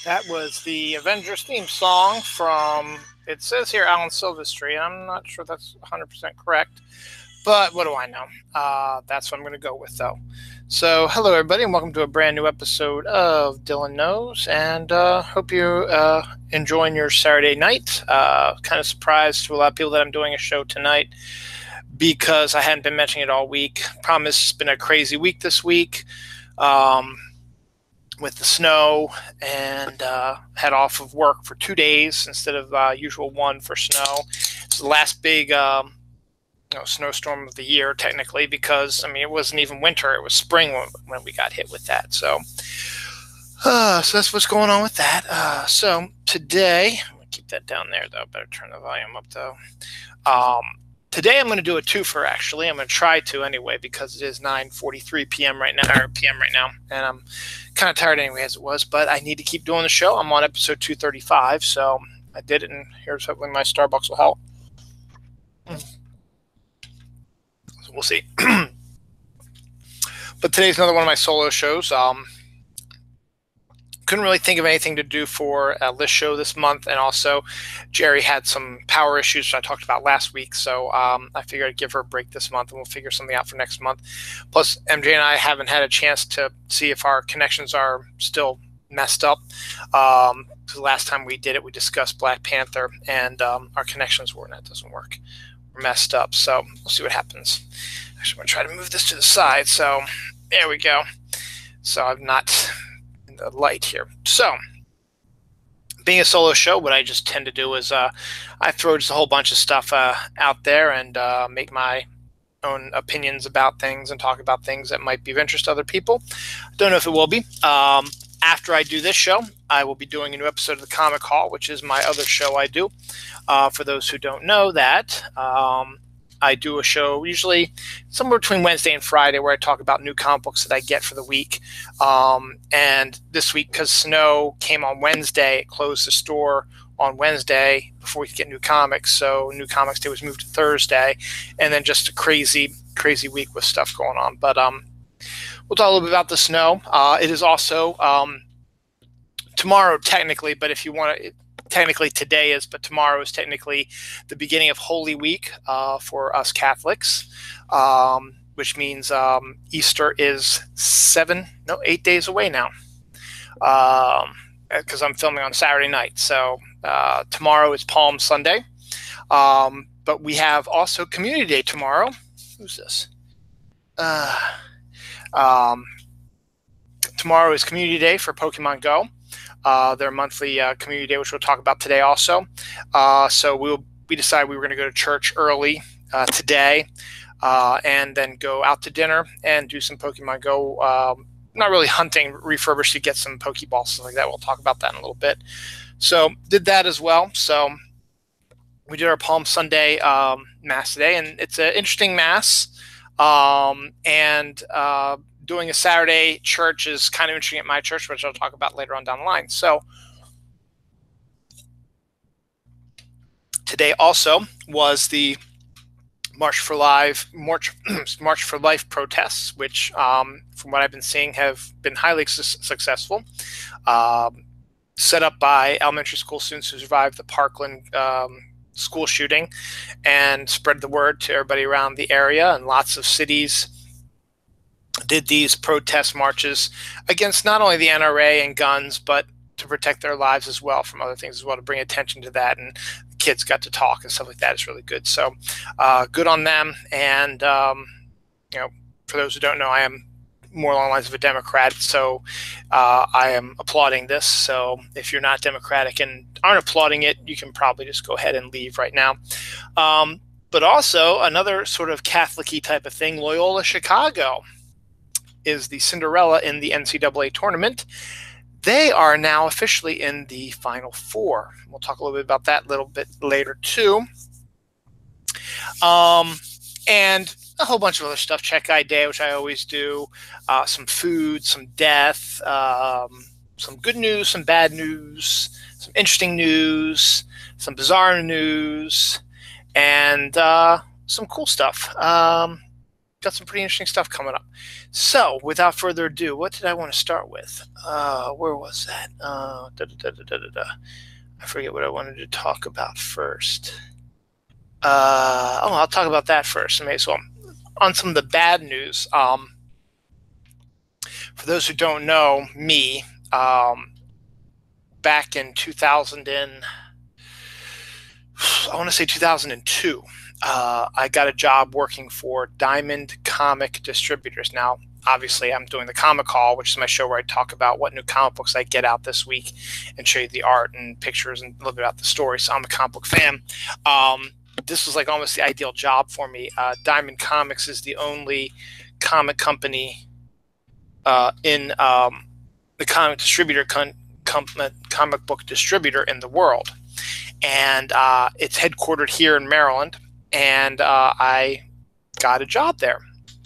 That was the Avengers theme song from, it says here, Alan Silvestri. I'm not sure that's 100% correct, but what do I know? That's what I'm going to go with, though. So, hello, everybody, and welcome to a brand new episode of Dylan Knows, and hope you're enjoying your Saturday night. Kind of surprised to a lot of people that I'm doing a show tonight because I hadn't been mentioning it all week. Promise, it's been a crazy week this week. With the snow, and had off of work for 2 days instead of usual one for snow. It's the last big snowstorm of the year, technically, because it wasn't even winter; it was spring when we got hit with that. So that's what's going on with that. So today, I'm gonna keep that down there though. Better turn the volume up though. Today I'm going to do a twofer. Actually, I'm going to try to anyway because it is 9:43 p.m. right now, and I'm kind of tired anyway as it was. But I need to keep doing the show. I'm on episode 235, so I did it, and here's hopefully my Starbucks will help. So we'll see. But today's another one of my solo shows. Couldn't really think of anything to do for this show this month, and also Jerry had some power issues which I talked about last week, so I figured I'd give her a break this month and we'll figure something out for next month. Plus, MJ and I haven't had a chance to see if our connections are still messed up. The last time we did it, we discussed Black Panther, and our connections were, and that doesn't work. We're messed up, so we'll see what happens. Actually, I'm going to try to move this to the side, so there we go. So I'm not the light here. So being a solo show, what I just tend to do is I throw just a whole bunch of stuff out there and make my own opinions about things and talk about things that might be of interest to other people. Don't know if it will be. After I do this show, I will be doing a new episode of the Comic Hall, which is my other show I do. For those who don't know that, I do a show usually somewhere between Wednesday and Friday where I talk about new comic books that I get for the week. And this week, because snow came on Wednesday, it closed the store on Wednesday before we could get new comics. So New Comics Day was moved to Thursday, and then just a crazy week with stuff going on. But we'll talk a little bit about the snow. It is also tomorrow, technically, but if you want to, technically today is, but tomorrow is technically the beginning of Holy Week for us Catholics, which means Easter is 8 days away now, because I'm filming on Saturday night. So tomorrow is Palm Sunday, but we have also Community Day tomorrow. Who's this? Tomorrow is Community Day for Pokemon Go. Their monthly community day, which we'll talk about today also. So we decided we were going to go to church early today, and then go out to dinner and do some Pokemon Go. Not really hunting, refurbished to get some Pokeballs, stuff like that. We'll talk about that in a little bit. So did that as well. So we did our Palm Sunday Mass today, and it's an interesting Mass. Doing a Saturday church is kind of interesting at my church, which I'll talk about later on down the line. So today also was the March for Life protests, which, from what I've been seeing, have been highly successful. Set up by elementary school students who survived the Parkland school shooting, and spread the word to everybody around the area, and lots of cities did these protest marches against not only the NRA and guns, but to protect their lives as well from other things as well, to bring attention to that. And kids got to talk and stuff like that. It's really good. So good on them. And, for those who don't know, I am more along the lines of a Democrat. So I am applauding this. So if you're not Democratic and aren't applauding it, you can probably just go ahead and leave right now. But also another sort of Catholic-y type of thing, Loyola Chicago is the Cinderella in the NCAA tournament. They are now officially in the Final Four. We'll talk a little bit about that a little bit later too. And a whole bunch of other stuff. Check Guide Day, which I always do. Some food, some death, some good news, some bad news, some interesting news, some bizarre news, and some cool stuff. got some pretty interesting stuff coming up. So without further ado, what did I want to start with? Where was that? I forget what I wanted to talk about first. I'll talk about that first. I may as well. On some of the bad news, for those who don't know me, back in 2002, I got a job working for Diamond Comic Distributors. Now, obviously, I'm doing the Comic Haul, which is my show where I talk about what new comic books I get out this week and show you the art and pictures and a little bit about the story. So I'm a comic book fan. This was like almost the ideal job for me. Diamond Comics is the only comic company in the comic book distributor in the world, and it's headquartered here in Maryland. And I got a job there.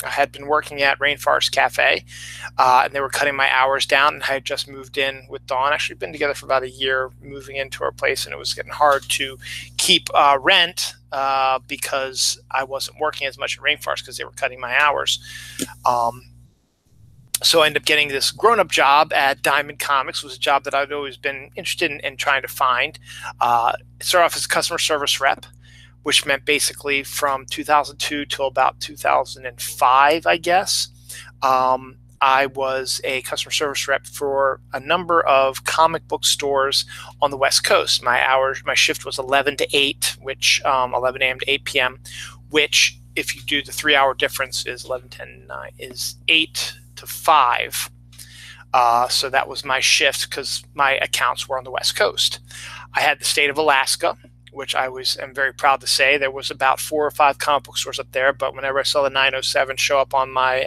I had been working at Rainforest Cafe, and they were cutting my hours down, and I had just moved in with Dawn. Actually been together for about a year, moving into our place, and it was getting hard to keep rent because I wasn't working as much at Rainforest because they were cutting my hours. So I ended up getting this grown-up job at Diamond Comics. It was a job that I'd always been interested in trying to find. It started off as a customer service rep, which meant basically from 2002 till about 2005, I guess. I was a customer service rep for a number of comic book stores on the West Coast. My shift was 11 to 8, which 11 a.m. to 8 p.m., which if you do the 3-hour difference is 11, 10, 9, is 8 to 5. So that was my shift because my accounts were on the West Coast. I had the state of Alaska, which I am very proud to say. There was about 4 or 5 comic book stores up there, but whenever I saw the 907 show up on my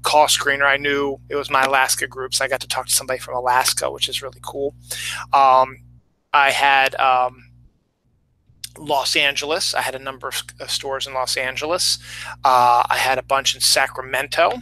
call screener, I knew it was my Alaska group, so I got to talk to somebody from Alaska, which is really cool. I had Los Angeles. I had a number of stores in Los Angeles. I had a bunch in Sacramento.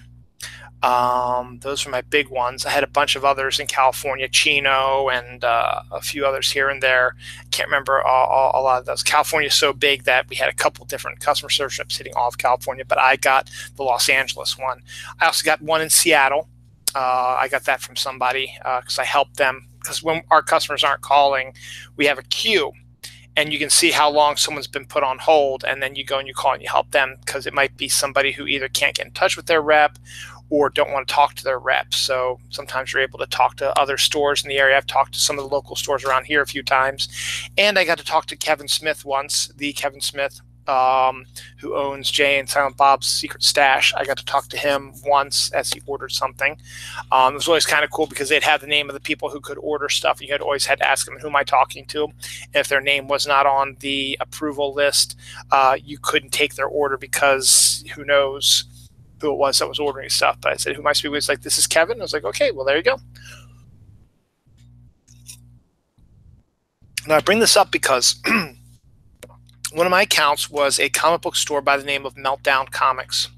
Those were my big ones. I had a bunch of others in California, Chino, and a few others here and there. Can't remember a lot of those. California is so big that we had a couple different customer service reps hitting all of California, but I got the Los Angeles one. I also got one in Seattle. I got that from somebody because I helped them. Because when our customers aren't calling, we have a queue. And you can see how long someone's been put on hold, and then you go and you call and you help them because it might be somebody who either can't get in touch with their rep or don't want to talk to their reps. So sometimes you're able to talk to other stores in the area. I've talked to some of the local stores around here a few times. And I got to talk to Kevin Smith once, the Kevin Smith who owns Jay and Silent Bob's Secret Stash. I got to talk to him once as he ordered something. It was always kind of cool because they'd have the name of the people who could order stuff. You had always had to ask them, who am I talking to? And if their name was not on the approval list, you couldn't take their order because who knows who it was that was ordering stuff. But I said, who am I speaking with? He's like, this is Kevin. I was like, okay, well, there you go. Now, I bring this up because one of my accounts was a comic book store by the name of Meltdown Comics.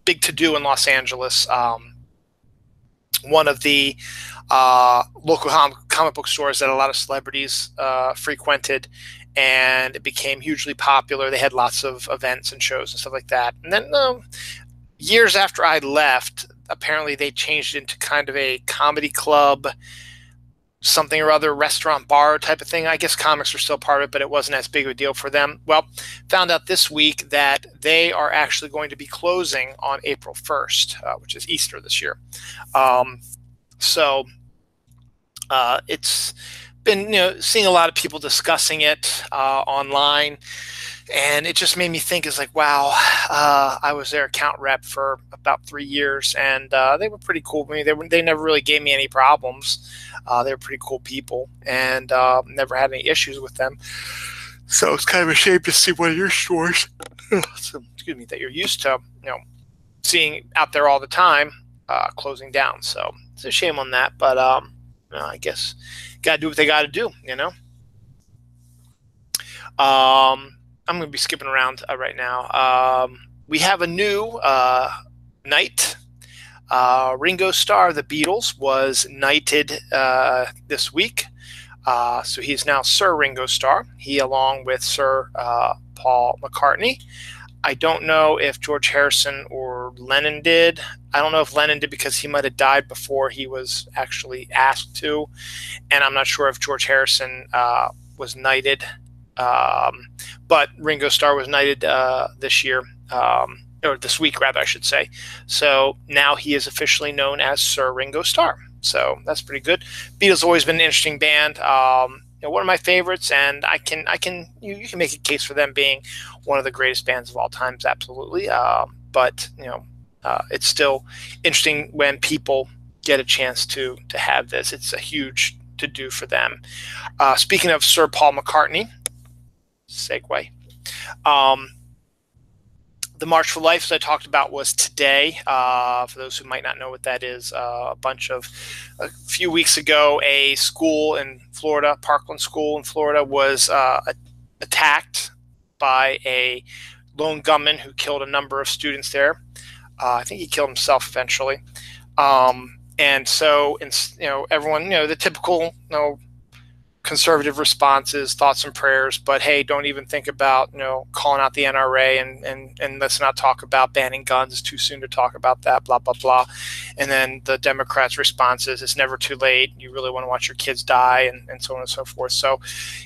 Big to-do in Los Angeles. One of the local comic book stores that a lot of celebrities frequented, and it became hugely popular. They had lots of events and shows and stuff like that. And then years after I left, apparently they changed it into kind of a comedy club, something or other, restaurant bar type of thing. I guess comics were still part of it, but it wasn't as big of a deal for them. Well, found out this week that they are actually going to be closing on April 1st, which is Easter this year. It's been, seeing a lot of people discussing it online, and it just made me think, it's like, wow, I was their account rep for about 3 years, and they were pretty cool. I mean, they never really gave me any problems. They were pretty cool people, and never had any issues with them. So it's kind of a shame to see one of your stores, excuse me, that you're used to, seeing out there all the time, closing down. So it's a shame on that, but I guess gotta do what they gotta do, I'm going to be skipping around right now. We have a new knight. Ringo Starr of the Beatles was knighted this week. So he's now Sir Ringo Starr. He, along with Sir Paul McCartney, I don't know if George Harrison or Lennon did. I don't know if Lennon did because he might have died before he was actually asked to. And I'm not sure if George Harrison was knighted. But Ringo Starr was knighted this year, or this week, rather, I should say. So now he is officially known as Sir Ringo Starr. So that's pretty good. Beatles always been an interesting band. One of my favorites, and you can make a case for them being one of the greatest bands of all times, absolutely. But it's still interesting when people get a chance to have this. It's a huge to do for them. Speaking of Sir Paul McCartney, segue. The March for Life, as I talked about, was today. For those who might not know what that is, a few weeks ago, a school in Florida, Parkland School in Florida, was attacked by a lone gunman who killed a number of students there. I think he killed himself eventually. And so, everyone, the typical, conservative responses, thoughts and prayers, but hey, don't even think about, calling out the NRA and let's not talk about banning guns. It's too soon to talk about that, blah, blah, blah. And then the Democrats' response is, it's never too late. You really want to watch your kids die, and so on and so forth. So,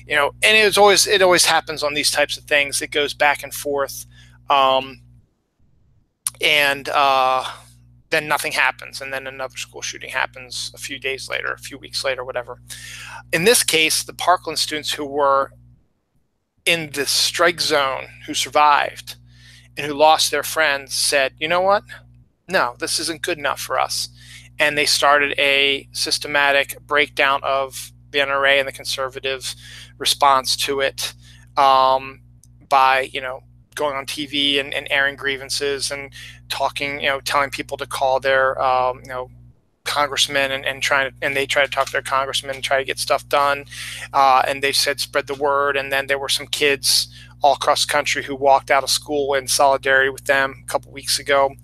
and it always happens on these types of things. It goes back and forth. Then nothing happens, and then another school shooting happens a few days later, a few weeks later, whatever. In this case, the Parkland students who were in the strike zone, who survived and who lost their friends, said, you know what? No, this isn't good enough for us. And they started a systematic breakdown of the NRA and the conservatives' response to it by, going on TV and airing grievances and talking, telling people to call their, congressmen and they try to talk to their congressmen and try to get stuff done. And they said, spread the word. And then there were some kids all across the country who walked out of school in solidarity with them a couple weeks ago.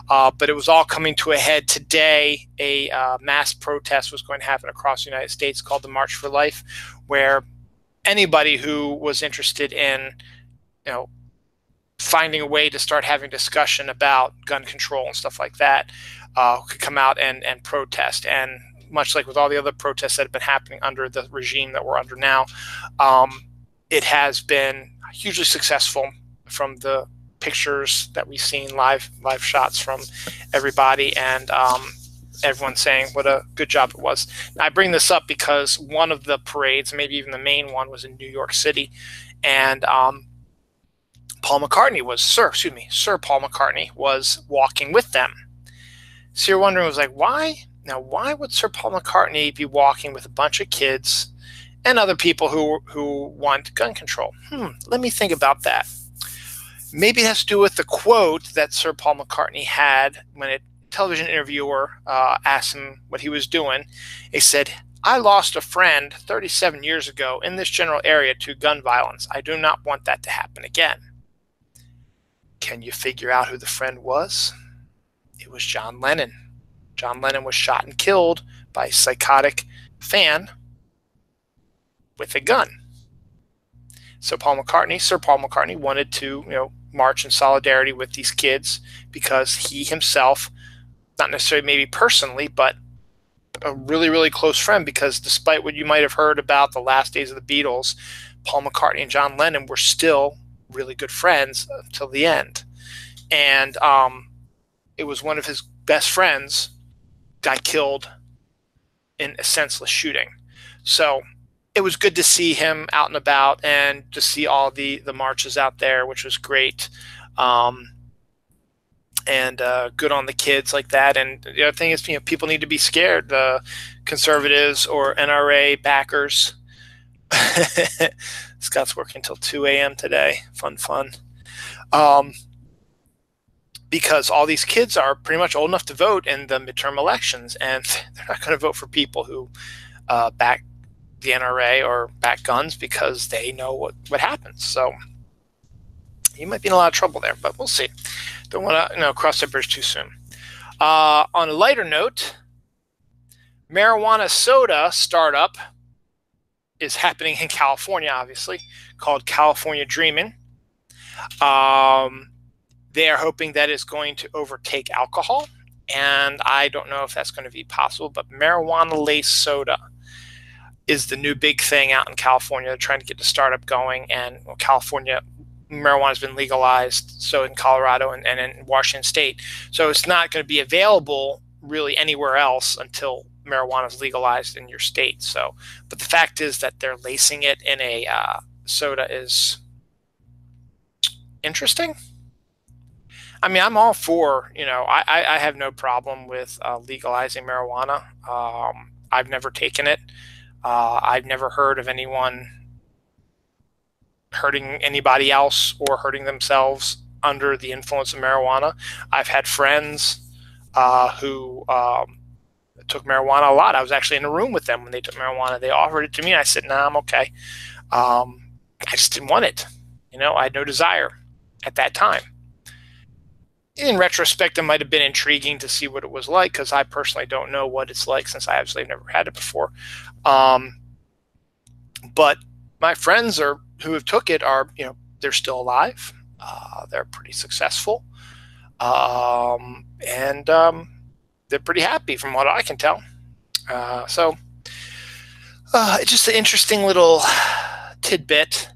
But it was all coming to a head today. A mass protest was going to happen across the United States called the March for Life, where anybody who was interested in, finding a way to start having discussion about gun control and stuff like that could come out and protest. And much like with all the other protests that have been happening under the regime that we're under now, it has been hugely successful from the pictures that we've seen, live shots from everybody, and everyone saying what a good job it was. Now, I bring this up because one of the parades, maybe even the main one, was in New York City, and Sir Paul McCartney was walking with them. So you're wondering, why would Sir Paul McCartney be walking with a bunch of kids and other people who want gun control? Let me think about that. Maybe it has to do with the quote that Sir Paul McCartney had when a television interviewer asked him what he was doing. He said, "I lost a friend 37 years ago in this general area to gun violence. I do not want that to happen again." Can you figure out who the friend was? It was John Lennon. John Lennon was shot and killed by a psychotic fan with a gun. So Sir Paul McCartney wanted to, march in solidarity with these kids because he himself, not necessarily maybe personally, but a really, really close friend, because despite what you might have heard about the last days of the Beatles, Paul McCartney and John Lennon were still really good friends until the end. And it was one of his best friends got killed in a senseless shooting. So it was good to see him out and about and to see all the marches out there, which was great. And good on the kids like that. And the other thing is, people need to be scared. The conservatives or NRA backers. Scott's working until 2 a.m. today. Fun. Because all these kids are pretty much old enough to vote in the midterm elections, and they're not going to vote for people who back the NRA or back guns because they know what happens. So you might be in a lot of trouble there, but we'll see. Don't want to cross that bridge too soon. On a lighter note, marijuana soda startup is happening in California, obviously, called California Dreamin'. They are hoping that it's going to overtake alcohol, and I don't know if that's going to be possible, but marijuana-laced soda is the new big thing out in California. They're trying to get the startup going, and California, marijuana has been legalized, so in Colorado and in Washington State. So it's not going to be available really anywhere else until marijuana is legalized in your state. So, but the fact is that they're lacing it in a soda is interesting. I mean, I'm all for, I have no problem with legalizing marijuana. I've never taken it. I've never heard of anyone hurting anybody else or hurting themselves under the influence of marijuana. I've had friends who took marijuana a lot. I was actually in a room with them when they took marijuana. They offered it to me. I said, "Nah, I'm okay." I just didn't want it. I had no desire at that time. In retrospect, it might have been intriguing to see what it was like, because I personally don't know what it's like since I actually never had it before. But my friends who have took it are, they're still alive. They're pretty successful. And they're pretty happy from what I can tell. So it's just an interesting little tidbit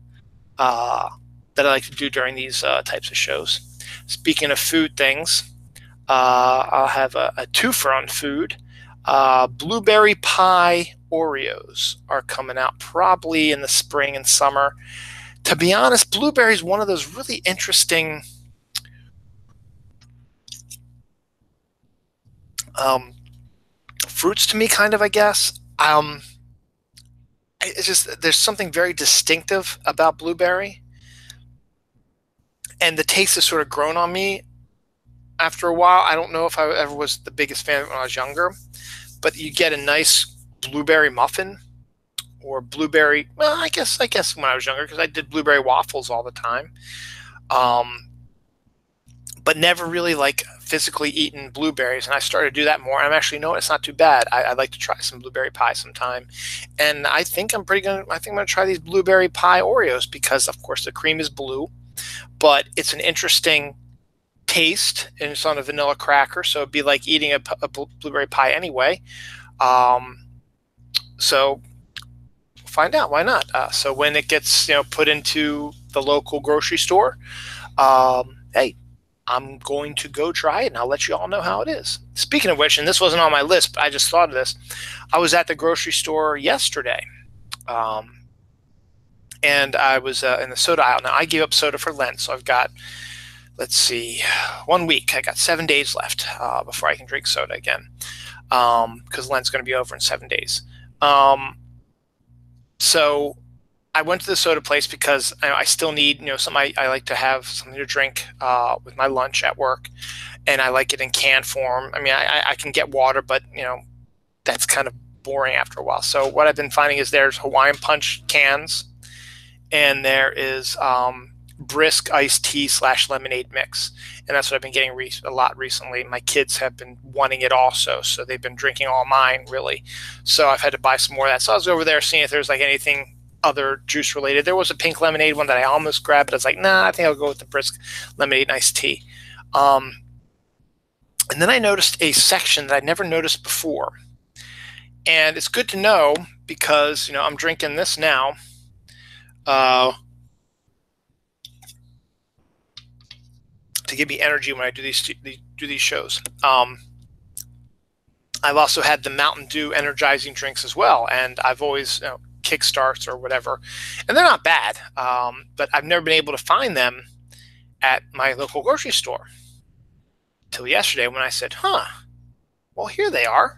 that I like to do during these types of shows. Speaking of food things, I'll have a twofer on food. Blueberry pie Oreos are coming out probably in the spring and summer. To be honest, blueberry is one of those really interesting fruits to me, kind of, I guess. It's just, there's something very distinctive about blueberry, and the taste has sort of grown on me after a while. I don't know if I ever was the biggest fan of it when I was younger, but you get a nice blueberry muffin or blueberry, well, I guess when I was younger, because I did blueberry waffles all the time, but never really like physically eaten blueberries. And I started to do that more. I'm actually, no, it's not too bad. I'd like to try some blueberry pie sometime. And I think I'm going to try these blueberry pie Oreos, because of course the cream is blue, but it's an interesting taste, and it's on a vanilla cracker, so it'd be like eating a blueberry pie anyway. So find out, why not? So when it gets put into the local grocery store, hey, I'm going to go try it, and I'll let you all know how it is. Speaking of which, and this wasn't on my list, but I just thought of this. I was at the grocery store yesterday, and I was in the soda aisle. Now, I gave up soda for Lent, so I've got, let's see, 1 week. I got 7 days left before I can drink soda again, because Lent's going to be over in 7 days. So I went to the soda place because I still need, something. I like to have something to drink with my lunch at work, and I like it in can form. I mean, I can get water, but that's kind of boring after a while. So what I've been finding is there's Hawaiian Punch cans, and there is Brisk iced tea / lemonade mix, and that's what I've been getting a lot recently. My kids have been wanting it also, so they've been drinking all mine, really. So I've had to buy some more of that. So I was over there seeing if there's like anything other juice related. There was a pink lemonade one that I almost grabbed, but I was like, nah, I think I'll go with the Brisk lemonade and iced tea. And then I noticed a section that I'd never noticed before, and it's good to know because I'm drinking this now. To give me energy when I do these shows. I've also had the Mountain Dew energizing drinks as well, and I've always Kickstarts or whatever, and they're not bad, but I've never been able to find them at my local grocery store till yesterday when I said, well, here they are.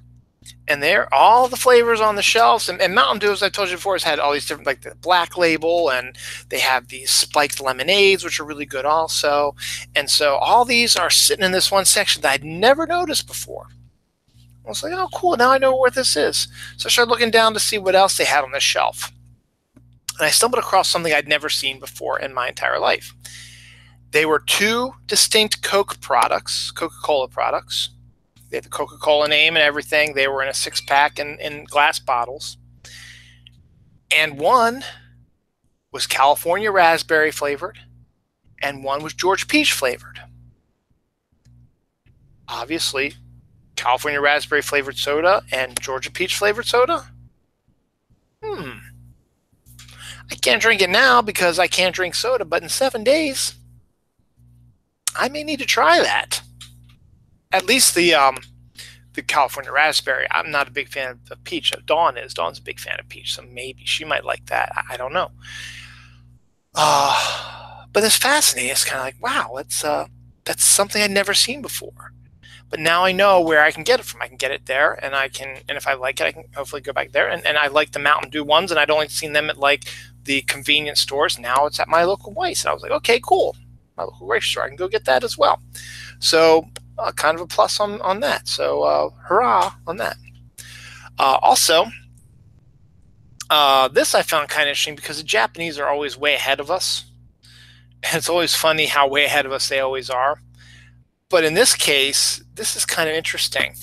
And they're all the flavors on the shelves. And Mountain Dew, as I told you before, has had all these different, like the Black Label, and they have these spiked lemonades, which are really good also. And so all these are sitting in this one section that I'd never noticed before. I was like, oh, cool, now I know where this is. So I started looking down to see what else they had on this shelf. And I stumbled across something I'd never seen before in my entire life. They were two distinct Coca-Cola products. They had the Coca-Cola name and everything. They were in a 6-pack in glass bottles. And one was California raspberry flavored, and one was George Peach flavored. obviously California raspberry flavored soda and Georgia peach flavored soda. I can't drink it now because I can't drink soda, but in 7 days, I may need to try that. At least the California raspberry. I'm not a big fan of peach. Dawn is. Dawn's a big fan of peach, so maybe she might like that. I don't know. But it's fascinating. It's kind of like, wow, that's something I'd never seen before. But now I know where I can get it from. I can get it there, and if I like it, I can hopefully go back there. And I like the Mountain Dew ones, and I'd only seen them at like the convenience stores. Now it's at my local Weis. And I was like, okay, cool. My local Weis store. I can go get that as well. So kind of a plus on that. So hurrah on that. Also, this I found kind of interesting because the Japanese are always way ahead of us. And it's always funny how way ahead of us they always are. But in this case, this is kind of interesting.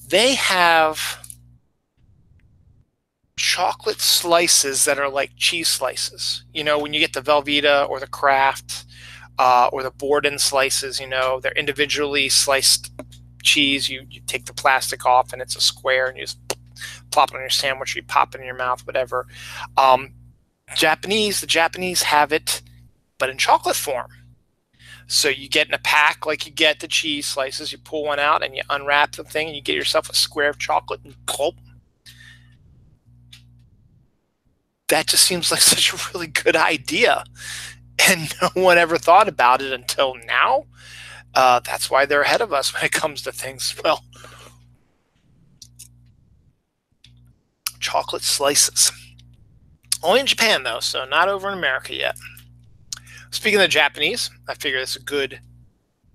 They have chocolate slices that are like cheese slices. You know, when you get the Velveeta or the Kraft or the Borden slices, you know, they're individually sliced cheese. You take the plastic off and it's a square, and you just plop it on your sandwich, or you pop it in your mouth, whatever. The Japanese have it, but in chocolate form. So you get in a pack, like you get the cheese slices, you pull one out and you unwrap the thing and you get yourself a square of chocolate and gulp. That just seems like such a really good idea. And no one ever thought about it until now. That's why they're ahead of us when it comes to things. Well, chocolate slices. Only in Japan, though, so not over in America yet. Speaking of the Japanese, I figure that's a good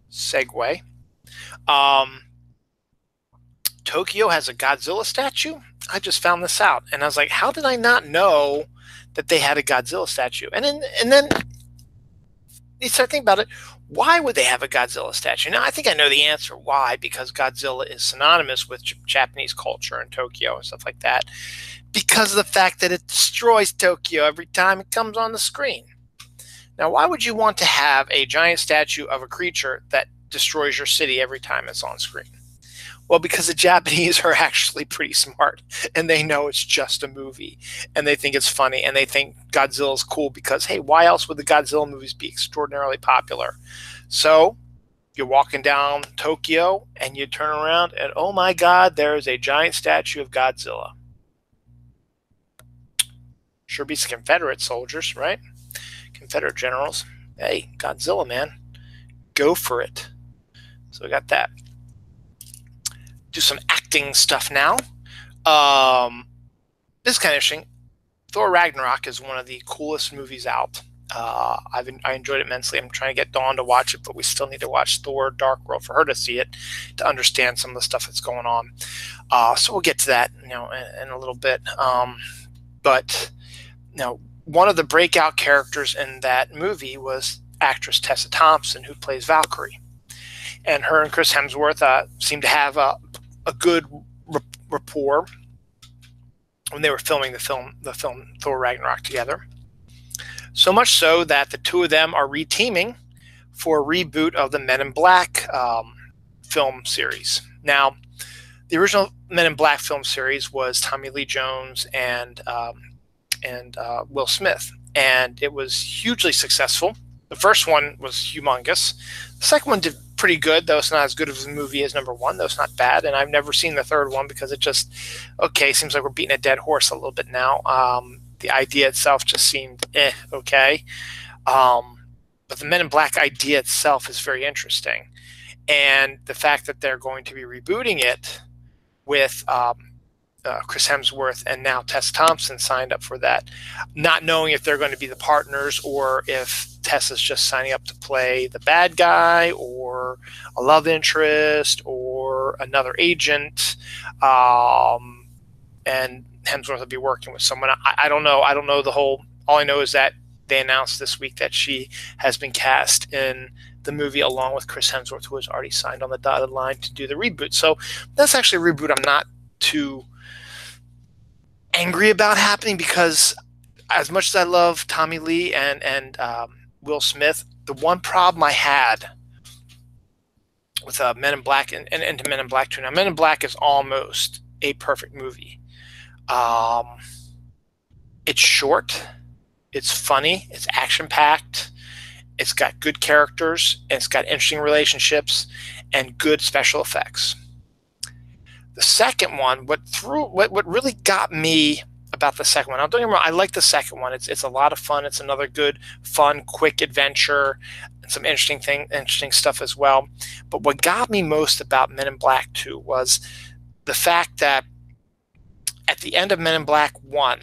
segue. Tokyo has a Godzilla statue. I just found this out, and I was like, how did I not know that they had a Godzilla statue? And then you start thinking about it. Why would they have a Godzilla statue? Now, I think I know the answer. Why? Because Godzilla is synonymous with Japanese culture and Tokyo and stuff like that. Because of the fact that it destroys Tokyo every time it comes on the screen. Now, why would you want to have a giant statue of a creature that destroys your city every time it's on screen? Well, because the Japanese are actually pretty smart, and they know it's just a movie, and they think it's funny, and they think Godzilla's cool because, hey, why else would the Godzilla movies be extraordinarily popular? So you're walking down Tokyo, and you turn around, and oh my God, there is a giant statue of Godzilla. Sure beats Confederate soldiers, right? Confederate generals. Hey, Godzilla, man. Go for it. So we got that. Do some acting stuff now. This is kind of interesting. Thor Ragnarok is one of the coolest movies out. I enjoyed it immensely. I'm trying to get Dawn to watch it, but we still need to watch Thor Dark World for her to see it, to understand some of the stuff that's going on. So we'll get to that, in a little bit. But one of the breakout characters in that movie was actress Tessa Thompson, who plays Valkyrie. And her and Chris Hemsworth seemed to have a good rapport when they were filming the film Thor Ragnarok together. So much so that the two of them are reteaming for a reboot of the Men in Black film series. Now, the original Men in Black film series was Tommy Lee Jones and Will Smith, and it was hugely successful. The first one was humongous. The second one did pretty good, though it's not as good of a movie as number one, though it's not bad. And I've never seen the third one because it just, seems like we're beating a dead horse a little bit now. The idea itself just seemed okay. But the Men in Black idea itself is very interesting. And the fact that they're going to be rebooting it with Chris Hemsworth and now Tessa Thompson signed up for that, not knowing if they're going to be the partners or if Tessa's just signing up to play the bad guy or a love interest or another agent, and Hemsworth will be working with someone. I don't know. I don't know the whole. All I know is that they announced this week that she has been cast in the movie along with Chris Hemsworth, who has already signed on the dotted line to do the reboot. So that's actually a reboot I'm not too angry about happening, because as much as I love Tommy Lee and Will Smith, the one problem I had with Men in Black and into Men in Black 2. Now, Men in Black is almost a perfect movie. It's short, it's funny, it's action-packed, it's got good characters, and it's got interesting relationships and good special effects. The second one, what really got me about the second one, now don't get me wrong, I like the second one. It's a lot of fun. It's another good, fun, quick adventure, and some interesting stuff as well. But what got me most about Men in Black 2 was the fact that at the end of Men in Black 1,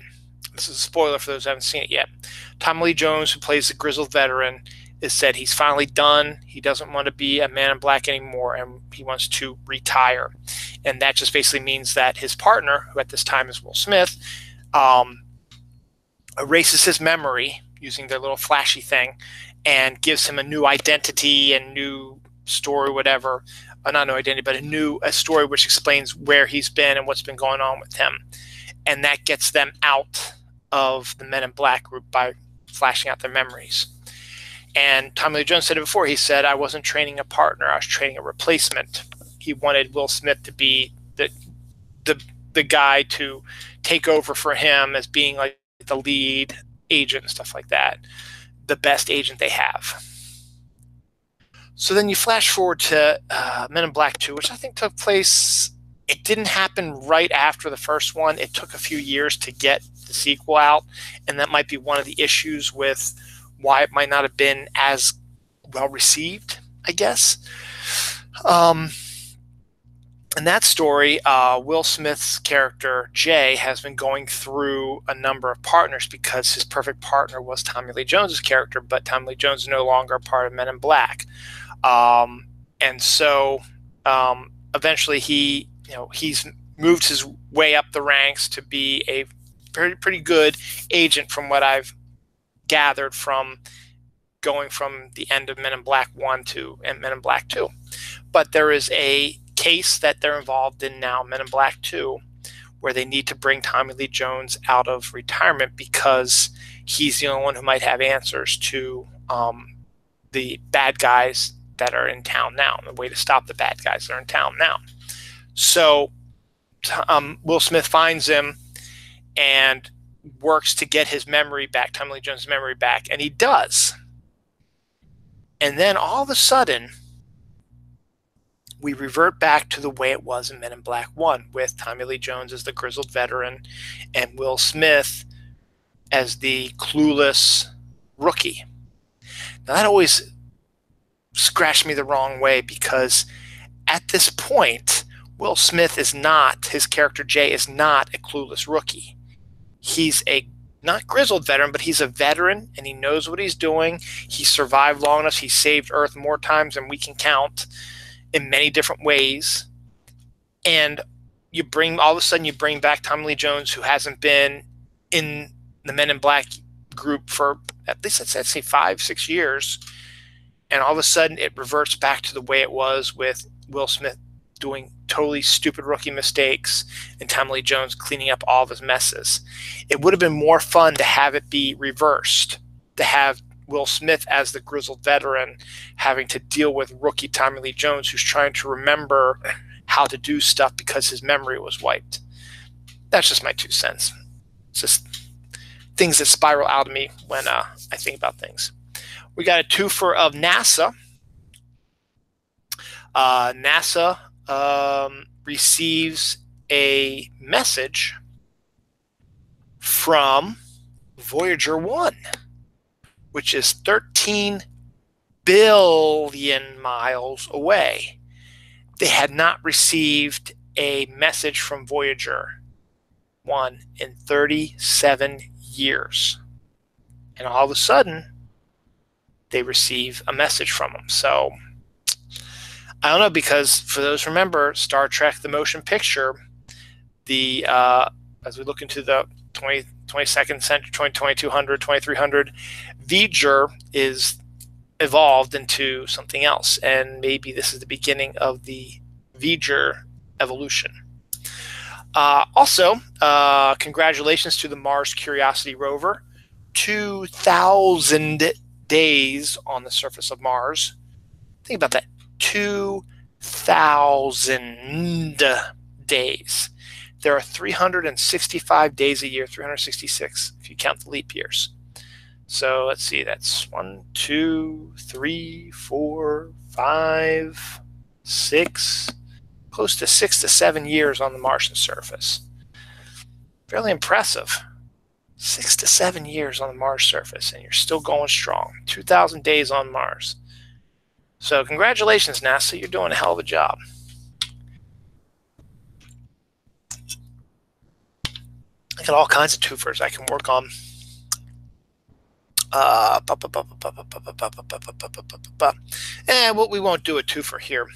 this is a spoiler for those who haven't seen it yet, Tommy Lee Jones, who plays the grizzled veteran, is said he's finally done. He doesn't want to be a Man in Black anymore, and he wants to retire. And that just basically means that his partner, who at this time is Will Smith, erases his memory using their little flashy thing and gives him a new identity and new story, whatever. Not new identity, but a story which explains where he's been and what's been going on with him. And that gets them out of the Men in Black group by flashing out their memories. And Tommy Lee Jones said it before. He said, I wasn't training a partner. I was training a replacement. He wanted Will Smith to be the guy to take over for him as being like the lead agent and stuff like that, the best agent they have. So then you flash forward to Men in Black 2, which I think took place, it didn't happen right after the first one. It took a few years to get the sequel out, and that might be one of the issues with why it might not have been as well received, I guess. In that story, Will Smith's character, Jay, has been going through a number of partners because his perfect partner was Tommy Lee Jones's character, but Tommy Lee Jones is no longer a part of Men in Black. And so eventually he's moved his way up the ranks to be a pretty good agent from what I've gathered from going from the end of Men in Black 1 to Men in Black 2. But there is a case that they're involved in now, Men in Black 2, where they need to bring Tommy Lee Jones out of retirement because he's the only one who might have answers to the bad guys that are in town now, and the way to stop the bad guys that are in town now. So Will Smith finds him and works to get his memory back, Tommy Lee Jones' memory back, and he does. And then all of a sudden, we revert back to the way it was in Men in Black 1, with Tommy Lee Jones as the grizzled veteran and Will Smith as the clueless rookie. Now, that always scratched me the wrong way, because at this point, Will Smith is not, his character Jay is not a clueless rookie. He's a not grizzled veteran, but he's a veteran, and he knows what he's doing. He survived long enough. He saved Earth more times than we can count in many different ways. And all of a sudden you bring back Tommy Lee Jones, who hasn't been in the Men in Black group for at least, I'd say 5-6 years. And all of a sudden it reverts back to the way it was, with Will Smith doing totally stupid rookie mistakes and Tommy Lee Jones cleaning up all of his messes. It would have been more fun to have it be reversed, to have Will Smith as the grizzled veteran having to deal with rookie Tommy Lee Jones, who's trying to remember how to do stuff because his memory was wiped. That's just my 2 cents. It's just things that spiral out of me when I think about things. We got a twofer of NASA. NASA receives a message from Voyager 1, which is 13 billion miles away. They had not received a message from Voyager 1 in 37 years. And all of a sudden, they receive a message from them. So, I don't know, because for those who remember Star Trek, the motion picture, as we look into the 22nd century, 2200, 2300, V'Ger is evolved into something else, and maybe this is the beginning of the V'Ger evolution. Also, congratulations to the Mars Curiosity rover. 2,000 days on the surface of Mars. Think about that. 2 300,000 days. There are 365 days a year, 366 if you count the leap years. So let's see, that's 1, 2, 3, 4, 5, 6, close to 6 to 7 years on the Martian surface. Fairly impressive. 6 to 7 years on the Mars surface, and you're still going strong. 2,000 days on Mars. So congratulations, NASA. You're doing a hell of a job. I got all kinds of twofers I can work on. And we won't do a twofer here.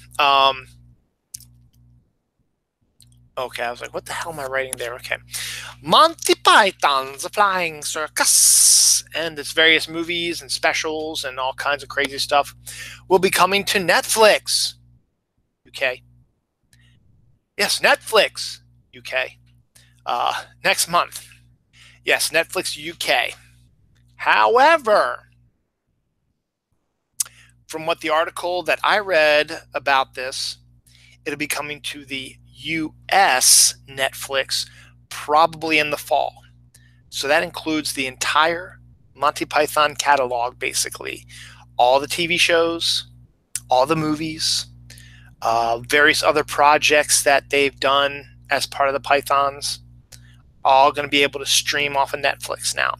Okay, I was like, what the hell am I writing there? Okay. Monty Python's Flying Circus and its various movies and specials and all kinds of crazy stuff will be coming to Netflix UK. Yes, Netflix UK. Next month. Yes, Netflix UK. However, from what the article that I read about this, it'll be coming to the US Netflix probably in the fall. So that includes the entire Monty Python catalog, basically. All the TV shows, all the movies, various other projects that they've done as part of the Pythons, all going to be able to stream off of Netflix now.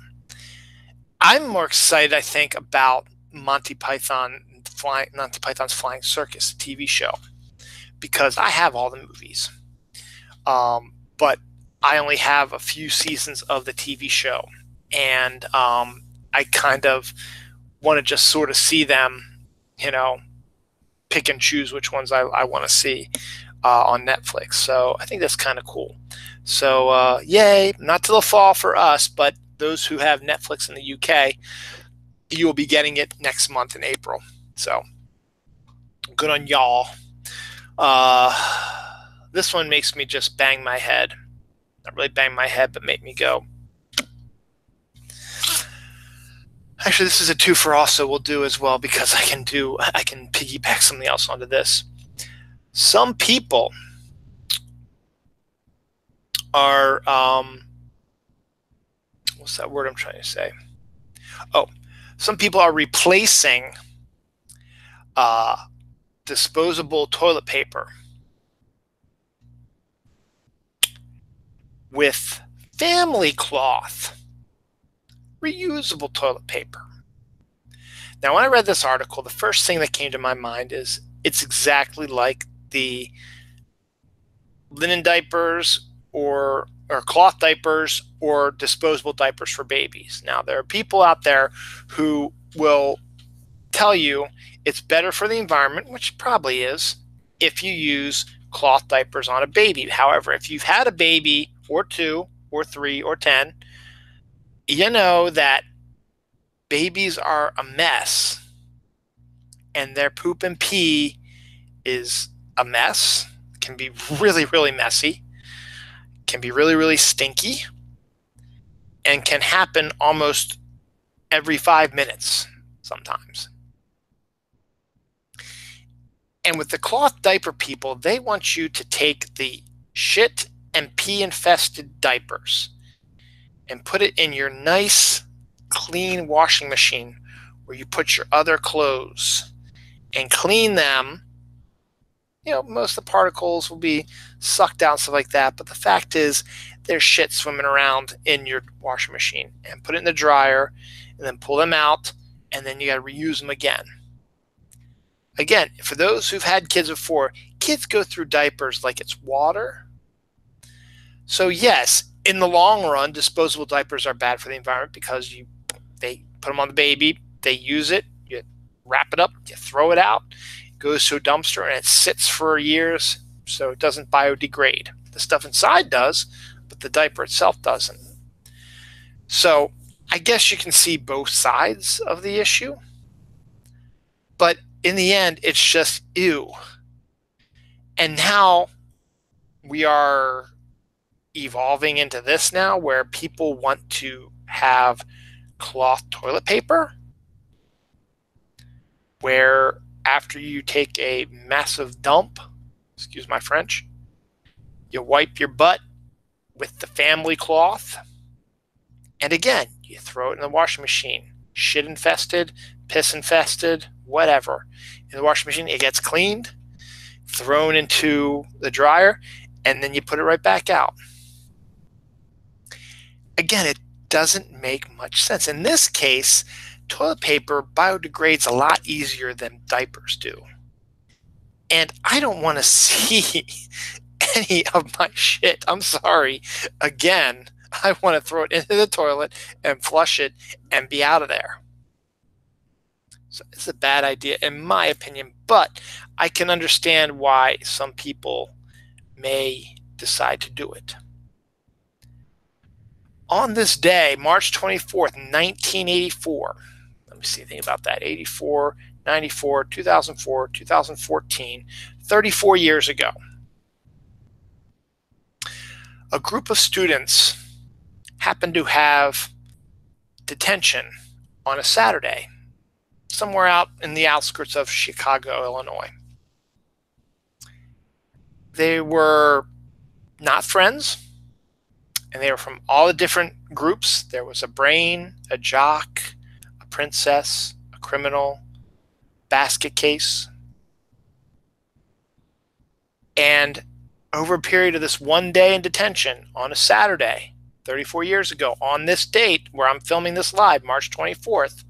I'm more excited, I think, about Monty Python's Flying Circus TV show, because I have all the movies, but I only have a few seasons of the TV show, and I kind of want to just sort of see them, pick and choose which ones I want to see on Netflix. So I think that's kind of cool. So yay, not till the fall for us, but those who have Netflix in the UK, you will be getting it next month in April. So good on y'all. This one makes me just bang my head. Not really bang my head, but make me go. Actually, this is a twofer also we'll do as well, because I can piggyback something else onto this. Some people are, what's that word I'm trying to say? Oh, some people are replacing disposable toilet paper with family cloth, reusable toilet paper. Now, when I read this article, the first thing that came to my mind is it's exactly like the linen diapers or cloth diapers or disposable diapers for babies. Now, there are people out there who will tell you it's better for the environment, which probably is, if you use cloth diapers on a baby. However, if you've had a baby or 2 or 3 or 10, you know that babies are a mess, and their poop and pee is a mess. It can be really, really messy, can be really, really stinky, and can happen almost every 5 minutes sometimes. And with the cloth diaper people, they want you to take the shit and pee infested diapers and put it in your nice, clean washing machine where you put your other clothes and clean them. Most of the particles will be sucked out, stuff like that. But the fact is, there's shit swimming around in your washing machine, and put it in the dryer and then pull them out, and then you got to reuse them again. Again, for those who've had kids before, kids go through diapers like it's water. So yes, in the long run, disposable diapers are bad for the environment, because they put them on the baby, they use it, you wrap it up, you throw it out, it goes to a dumpster, and it sits for years, so it doesn't biodegrade. The stuff inside does, but the diaper itself doesn't. So I guess you can see both sides of the issue, but in the end, it's just ew. And now we are evolving into this now, where people want to have cloth toilet paper, where after you take a massive dump, excuse my French, you wipe your butt with the family cloth, and again, you throw it in the washing machine. Shit infested, piss infested, whatever. In the washing machine, it gets cleaned, thrown into the dryer, and then you put it right back out. Again, it doesn't make much sense. In this case, toilet paper biodegrades a lot easier than diapers do. And I don't want to see any of my shit. I'm sorry. Again, I want to throw it into the toilet and flush it and be out of there. So it's a bad idea in my opinion, but I can understand why some people may decide to do it. On this day, March 24th, 1984, let me see, think about that, 84, 94, 2004, 2014, 34 years ago, a group of students happened to have detention on a Saturday somewhere out in the outskirts of Chicago, Illinois. They were not friends, and they were from all the different groups. There was a brain, a jock, a princess, a criminal, basket case. And over a period of this one day in detention on a Saturday, 34 years ago, on this date where I'm filming this live, March 24th,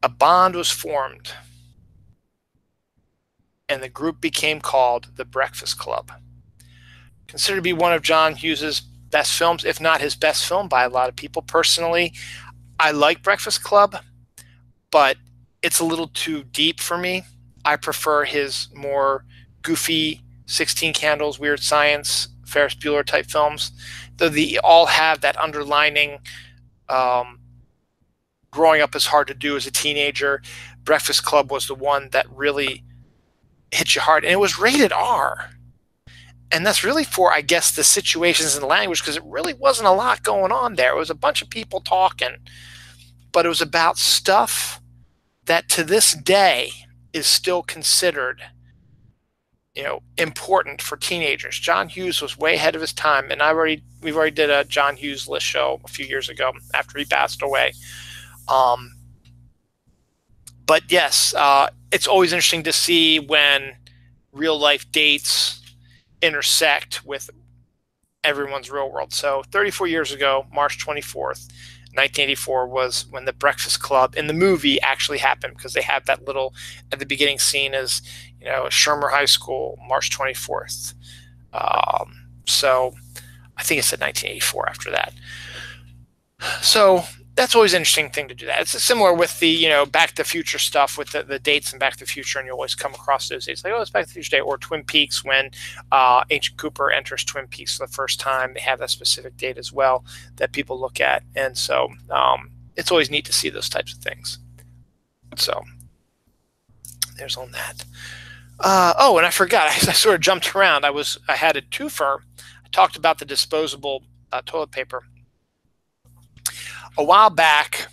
a bond was formed, and the group became called the Breakfast Club. Considered to be one of John Hughes's best films, if not his best film by a lot of people. Personally, I like Breakfast Club, but it's a little too deep for me. I prefer his more goofy 16 Candles, Weird Science, Ferris Bueller type films. Though they all have that underlining growing up is hard to do as a teenager. Breakfast Club was the one that really hit you hard, and it was rated R. And that's really for, I guess, the situations and the language, because it really wasn't a lot going on there. It was a bunch of people talking, but it was about stuff that to this day is still considered, important for teenagers. John Hughes was way ahead of his time, and we've already did a John Hughes list show a few years ago after he passed away. But yes, it's always interesting to see when real life dates intersect with everyone's real world. So 34 years ago, March 24th, 1984 was when the Breakfast Club in the movie actually happened, because they have that little at the beginning scene as, Shermer High School, March 24th. So I think it said 1984 after that. So that's always an interesting thing to do that. It's similar with the, Back to the Future stuff with the dates in Back to the Future, and you always come across those dates like, oh, it's Back to the Future Day, or Twin Peaks when Agent Cooper enters Twin Peaks for the first time. They have that specific date as well that people look at. And so it's always neat to see those types of things. So there's on that. And I forgot, I sort of jumped around. I had a twofer. I talked about the disposable toilet paper. A while back,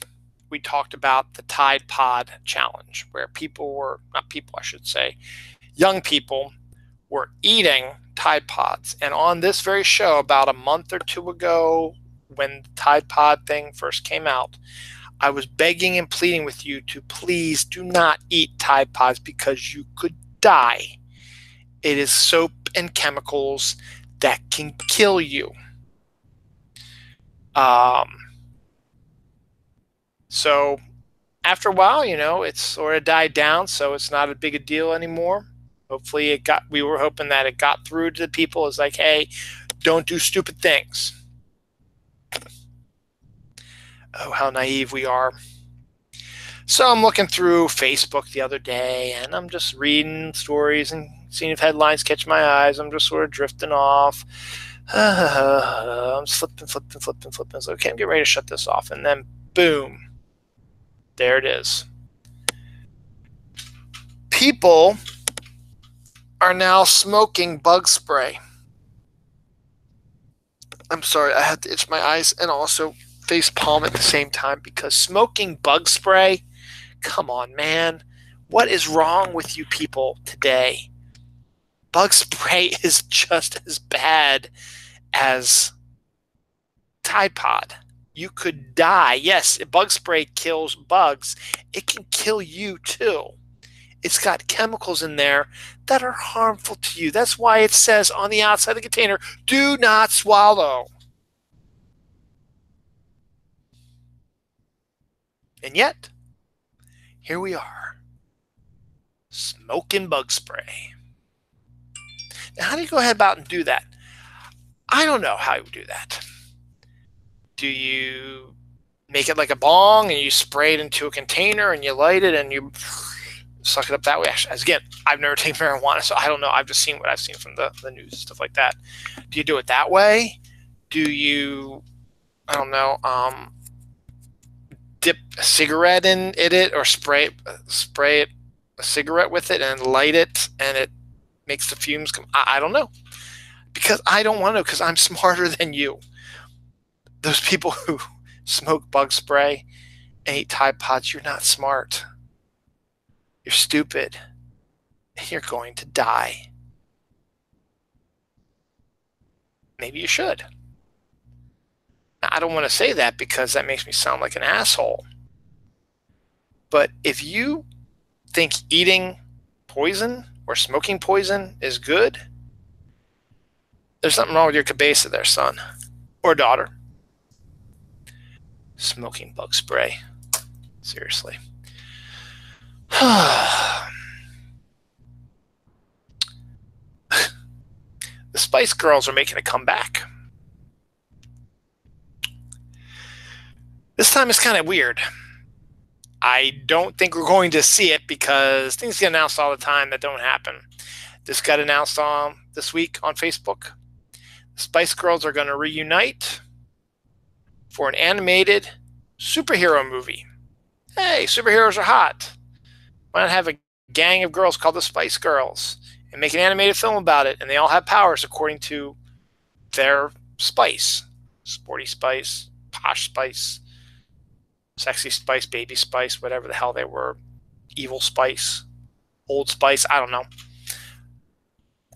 we talked about the Tide Pod challenge, where young people were eating Tide Pods. And on this very show, about a month or two ago, when the Tide Pod thing first came out, I was begging and pleading with you to please do not eat Tide Pods because you could die. It is soap and chemicals that can kill you. So after a while, it's sort of died down, so it's not a big a deal anymore. Hopefully we were hoping that it got through to the people. It's like, hey, don't do stupid things. Oh, how naive we are. So I'm looking through Facebook the other day, and I'm just reading stories and seeing if headlines catch my eyes. I'm just sort of drifting off. I'm flipping. So, okay, I'm getting ready to shut this off, and then boom. There it is. People are now smoking bug spray. I'm sorry, I had to itch my eyes and also face palm at the same time, because smoking bug spray Come on, man. What is wrong with you people today? Bug spray is just as bad as Tide Pod. You could die. Yes, bug spray kills bugs. It can kill you too. It's got chemicals in there that are harmful to you. That's why it says on the outside of the container, do not swallow. And yet, here we are, smoking bug spray. Now, how do you go ahead about and do that? I don't know how you do that. Do you make it like a bong and you spray it into a container and you light it and you suck it up that way? As again, I've never taken marijuana, so I don't know. I've just seen what I've seen from the news and stuff like that. Do you do it that way? Do you, I don't know, dip a cigarette in it or spray a cigarette with it and light it and it makes the fumes come? I don't know. Because I don't want to, because I'm smarter than you. Those people who smoke bug spray and eat Tide Pods, you're not smart. You're stupid. And you're going to die. Maybe you should. Now, I don't want to say that because that makes me sound like an asshole. But if you think eating poison or smoking poison is good, there's something wrong with your cabeza there, son. Or daughter. Smoking bug spray. Seriously. The Spice Girls are making a comeback. This time it's kind of weird. I don't think we're going to see it because things get announced all the time that don't happen. This got announced this week on Facebook. The Spice Girls are going to reunite for an animated superhero movie. Hey, superheroes are hot. Why not have a gang of girls called the Spice Girls and make an animated film about it? And they all have powers according to their spice. Sporty Spice, Posh Spice, Sexy Spice, Baby Spice, whatever the hell they were. Evil Spice, Old Spice, I don't know.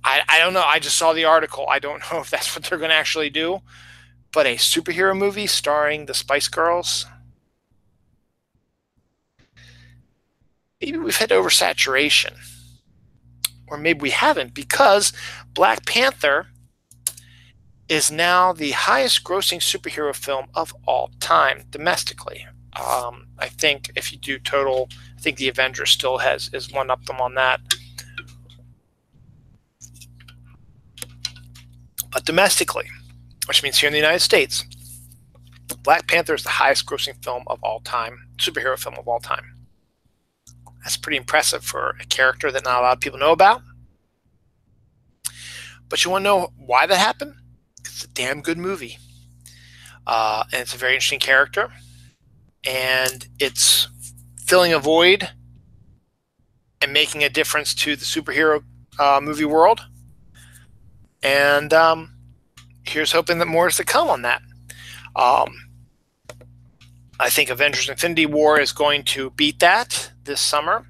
I don't know. I just saw the article. I don't know if that's what they're going to actually do. But a superhero movie starring the Spice Girls? Maybe we've hit oversaturation. Or maybe we haven't, because Black Panther is now the highest grossing superhero film of all time domestically. I think if you do total, I think the Avengers still is one up them on that. But domestically, which means here in the United States, Black Panther is the highest grossing film of all time, superhero film of all time. That's pretty impressive for a character that not a lot of people know about. But you want to know why that happened? Because it's a damn good movie. And it's a very interesting character. And it's filling a void and making a difference to the superhero movie world. And here's hoping that more is to come on that. I think Avengers Infinity War is going to beat that this summer.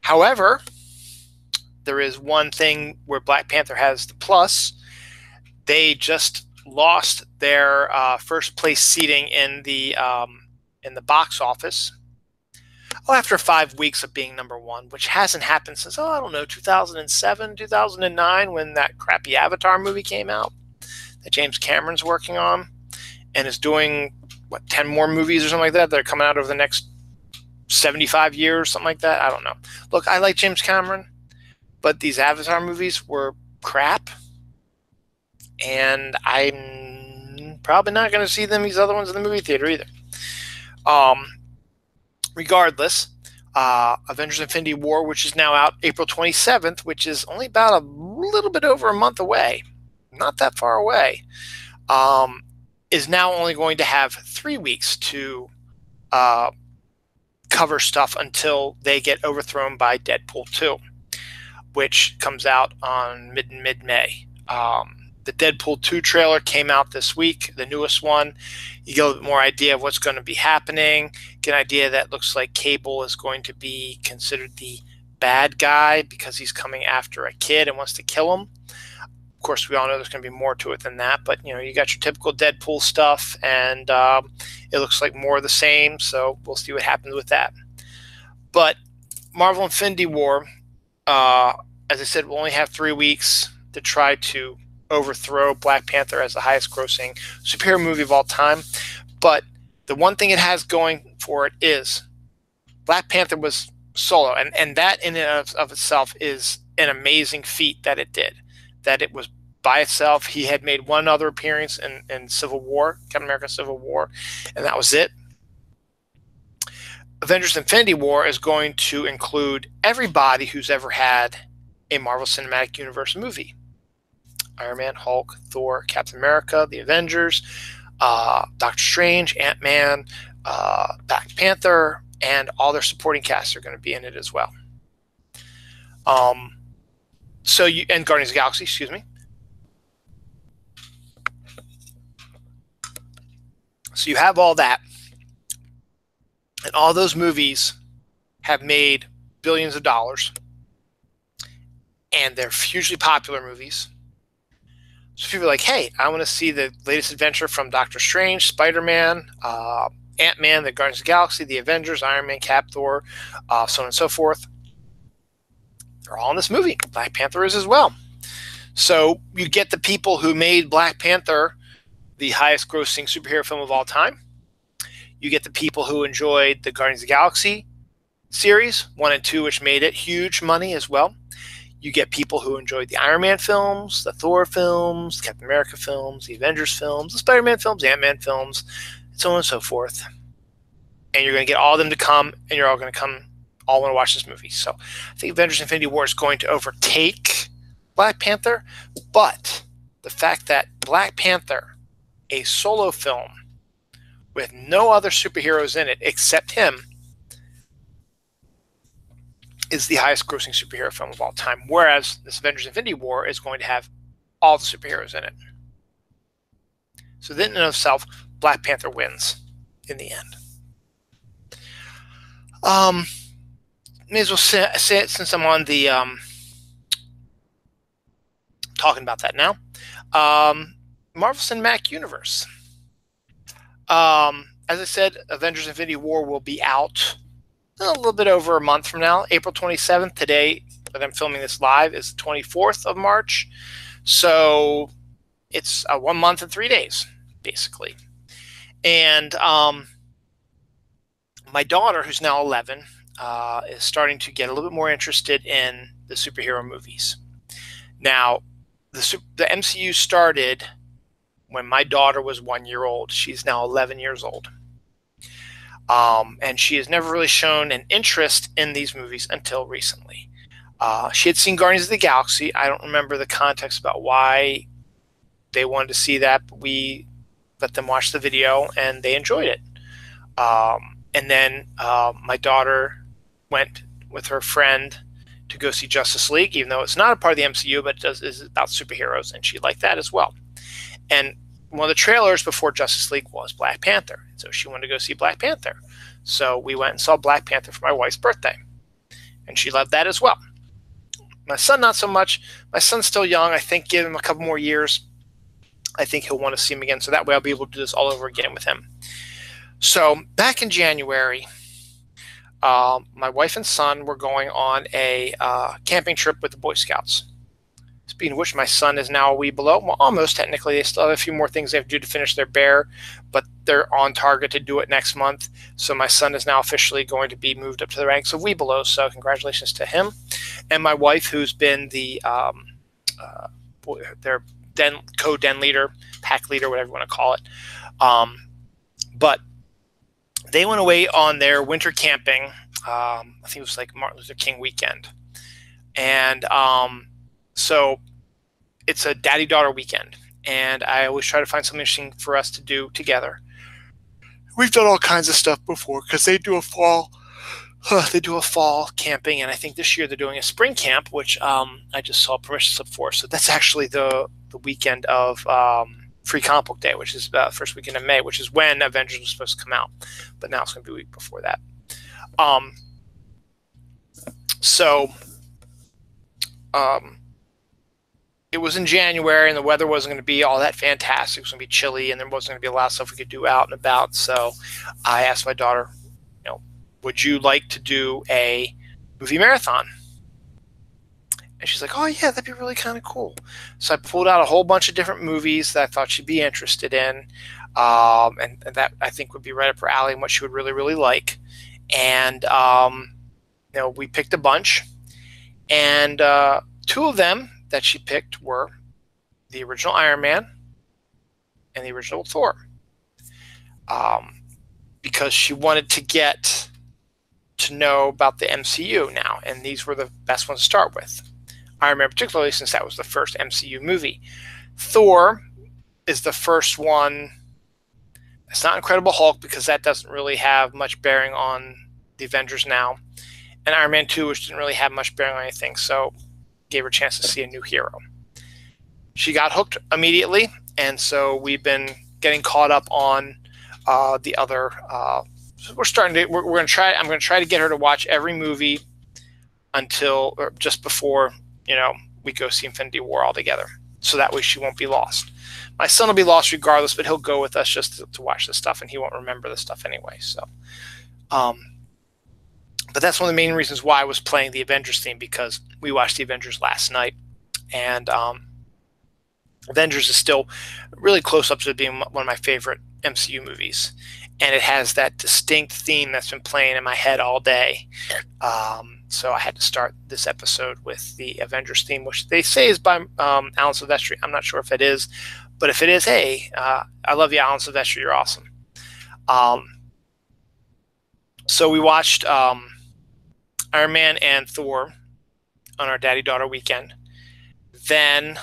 However, there is one thing where Black Panther has the plus. They just lost their first place seating in the box office. After 5 weeks of being number one, which hasn't happened since, I don't know, 2007, 2009, when that crappy Avatar movie came out that James Cameron's working on and is doing, 10 more movies or something like that? They're coming out over the next 75 years, something like that. I don't know. Look, I like James Cameron, but these Avatar movies were crap. And I'm probably not going to see these other ones in the movie theater either. Regardless, Avengers Infinity War, which is now out April 27th, which is only about a little bit over a month away, not that far away, is now only going to have 3 weeks to cover stuff until they get overthrown by Deadpool 2, which comes out on mid-May. The Deadpool 2 trailer came out this week, the newest one. You get a little bit more idea of what's going to be happening. Get an idea that looks like Cable is going to be considered the bad guy because he's coming after a kid and wants to kill him. Of course, we all know there's going to be more to it than that, but you got your typical Deadpool stuff, and it looks like more of the same, so we'll see what happens with that. But Marvel Infinity War, as I said, we'll only have 3 weeks to try to overthrow Black Panther as the highest grossing superhero movie of all time. But the one thing it has going for it is Black Panther was solo, and that in and of itself is an amazing feat that it did. That it was by itself. He had made one other appearance in Civil War, Captain America Civil War, and that was it. Avengers Infinity War is going to include everybody who's ever had a Marvel Cinematic Universe movie. Iron Man, Hulk, Thor, Captain America, the Avengers, Doctor Strange, Ant-Man, Black Panther, and all their supporting casts are going to be in it as well. And Guardians of the Galaxy, excuse me. So you have all that. And all those movies have made billions of dollars. And they're hugely popular movies. So people are like, hey, I want to see the latest adventure from Doctor Strange, Spider-Man, Ant-Man, the Guardians of the Galaxy, the Avengers, Iron Man, Cap, Thor, so on and so forth. They're all in this movie. Black Panther is as well. So you get the people who made Black Panther the highest grossing superhero film of all time. You get the people who enjoyed the Guardians of the Galaxy series, 1 and 2, which made it huge money as well. You get people who enjoyed the Iron Man films, the Thor films, the Captain America films, the Avengers films, the Spider-Man films, the Ant-Man films, so on and so forth. And you're going to get all of them to come, and you're all going to come, all want to watch this movie. So I think Avengers Infinity War is going to overtake Black Panther, but the fact that Black Panther, a solo film with no other superheroes in it except him, is the highest grossing superhero film of all time, whereas this Avengers Infinity War is going to have all the superheroes in it. So then in and of itself, Black Panther wins in the end. May as well say it since I'm on the talking about that now. Marvel Cinematic Universe. As I said, Avengers Infinity War will be out a little bit over a month from now, April 27th. Today that I'm filming this live is the 24th of March. So it's 1 month and 3 days, basically. And my daughter, who's now 11, is starting to get a little bit more interested in the superhero movies. Now, the MCU started when my daughter was 1 year old. She's now 11 years old. And she has never really shown an interest in these movies until recently. She had seen Guardians of the Galaxy. I don't remember the context about why they wanted to see that, but we let them watch the video, and they enjoyed it. And then my daughter went with her friend to go see Justice League, even though it's not a part of the MCU, but is about superheroes, and she liked that as well. And one of the trailers before Justice League was Black Panther. So she wanted to go see Black Panther. So we went and saw Black Panther for my wife's birthday. And she loved that as well. My son, not so much. My son's still young. I think give him a couple more years. I think he'll want to see him again. So that way I'll be able to do this all over again with him. So back in January, my wife and son were going on a camping trip with the Boy Scouts. Speaking of which, my son is now a wee below. Well, almost technically. They still have a few more things they have to do to finish their bear, but they're on target to do it next month. So my son is now officially going to be moved up to the ranks of wee below. So congratulations to him. And my wife, who's been the their co-den leader, pack leader, whatever you want to call it. But they went away on their winter camping. I think it was like Martin Luther King weekend. And so it's a daddy-daughter weekend, and I always try to find something interesting for us to do together. We've done all kinds of stuff before because they do a fall they do a fall camping, and I think this year they're doing a spring camp, which I just saw permission slip for. So that's actually the weekend of Free Comic Book Day, which is the first weekend of May, which is when Avengers was supposed to come out. But now it's going to be a week before that. It was in January, and the weather wasn't going to be all that fantastic. It was going to be chilly, and there wasn't going to be a lot of stuff we could do out and about. So I asked my daughter, would you like to do a movie marathon? And she's like, oh, yeah, that'd be really kind of cool. So I pulled out a whole bunch of different movies that I thought she'd be interested in, and that I think would be right up her alley and what she would really, really like. And, we picked a bunch. And two of them that she picked were the original Iron Man and the original Thor. Because she wanted to get to know about the MCU now, and these were the best ones to start with. Iron Man particularly, since that was the first MCU movie. Thor is the first one. It's not Incredible Hulk because that doesn't really have much bearing on the Avengers now. And Iron Man 2, which didn't really have much bearing on anything, so gave her a chance to see a new hero. She got hooked immediately, and so we've been getting caught up on the other. We're going to try. I'm going to try to get her to watch every movie until or just before we go see Infinity War all together, so that way she won't be lost. My son will be lost regardless, but he'll go with us just to watch the stuff, and he won't remember the stuff anyway. So, but that's one of the main reasons why I was playing the Avengers theme, because we watched the Avengers last night, and Avengers is still really close up to being one of my favorite MCU movies. And it has that distinct theme that's been playing in my head all day. So I had to start this episode with the Avengers theme, which they say is by Alan Silvestri. I'm not sure if it is, but if it is, hey, I love you, Alan Silvestri. You're awesome. So we watched Iron Man and Thor on our daddy-daughter weekend. Then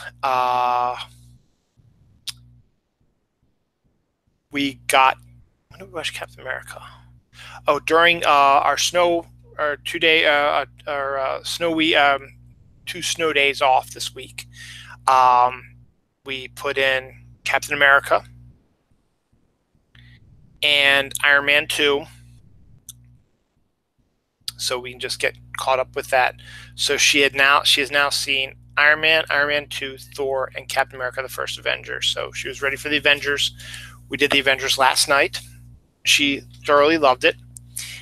we got. When did we watch Captain America? Oh, during our 2 snow days off this week, we put in Captain America and Iron Man 2, so we can just get caught up with that. So she has now seen Iron Man, Iron Man 2, Thor, and Captain America: The First Avenger. So she was ready for the Avengers. We did the Avengers last night. She thoroughly loved it.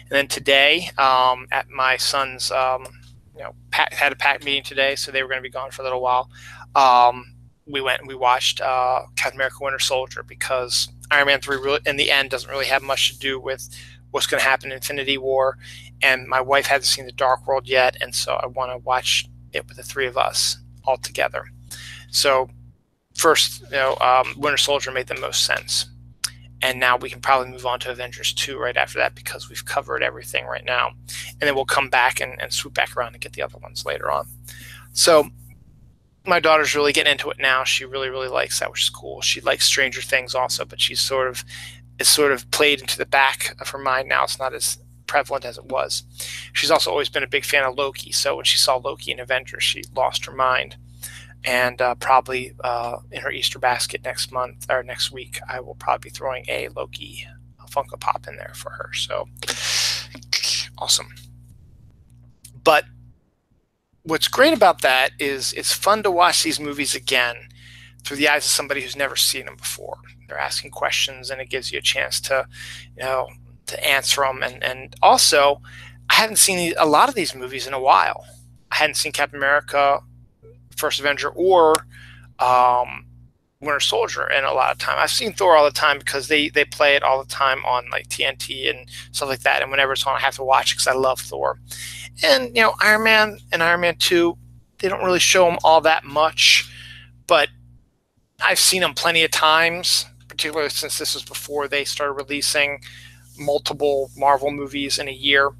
And then today, at my son's, had a pack meeting today, so they were going to be gone for a little while. We went and we watched Captain America: Winter Soldier, because Iron Man 3 really, in the end, doesn't really have much to do with what's going to happen in Infinity War. And my wife hasn't seen The Dark World yet, and so I want to watch it with the three of us all together. So first, Winter Soldier made the most sense. And now we can probably move on to Avengers 2 right after that, because we've covered everything right now. And then we'll come back and swoop back around and get the other ones later on. So my daughter's really getting into it now. She really, really likes that, which is cool. She likes Stranger Things also, but she's sort of played into the back of her mind now. It's not as prevalent as it was. She's also always been a big fan of Loki. So when she saw Loki in Avengers, she lost her mind. And probably in her Easter basket next week, I will probably be throwing a Loki Funko Pop in there for her. So awesome. But what's great about that is it's fun to watch these movies again through the eyes of somebody who's never seen them before. They're asking questions, and it gives you a chance to, to answer them. And also, I haven't seen a lot of these movies in a while. I hadn't seen Captain America: First Avenger or Winter Soldier in a lot of time. I've seen Thor all the time because they play it all the time on like TNT and stuff like that. And whenever it's on, I have to watch it because I love Thor. And Iron Man and Iron Man 2, they don't really show them all that much, but I've seen them plenty of times, particularly since this was before they started releasing multiple Marvel movies in a year.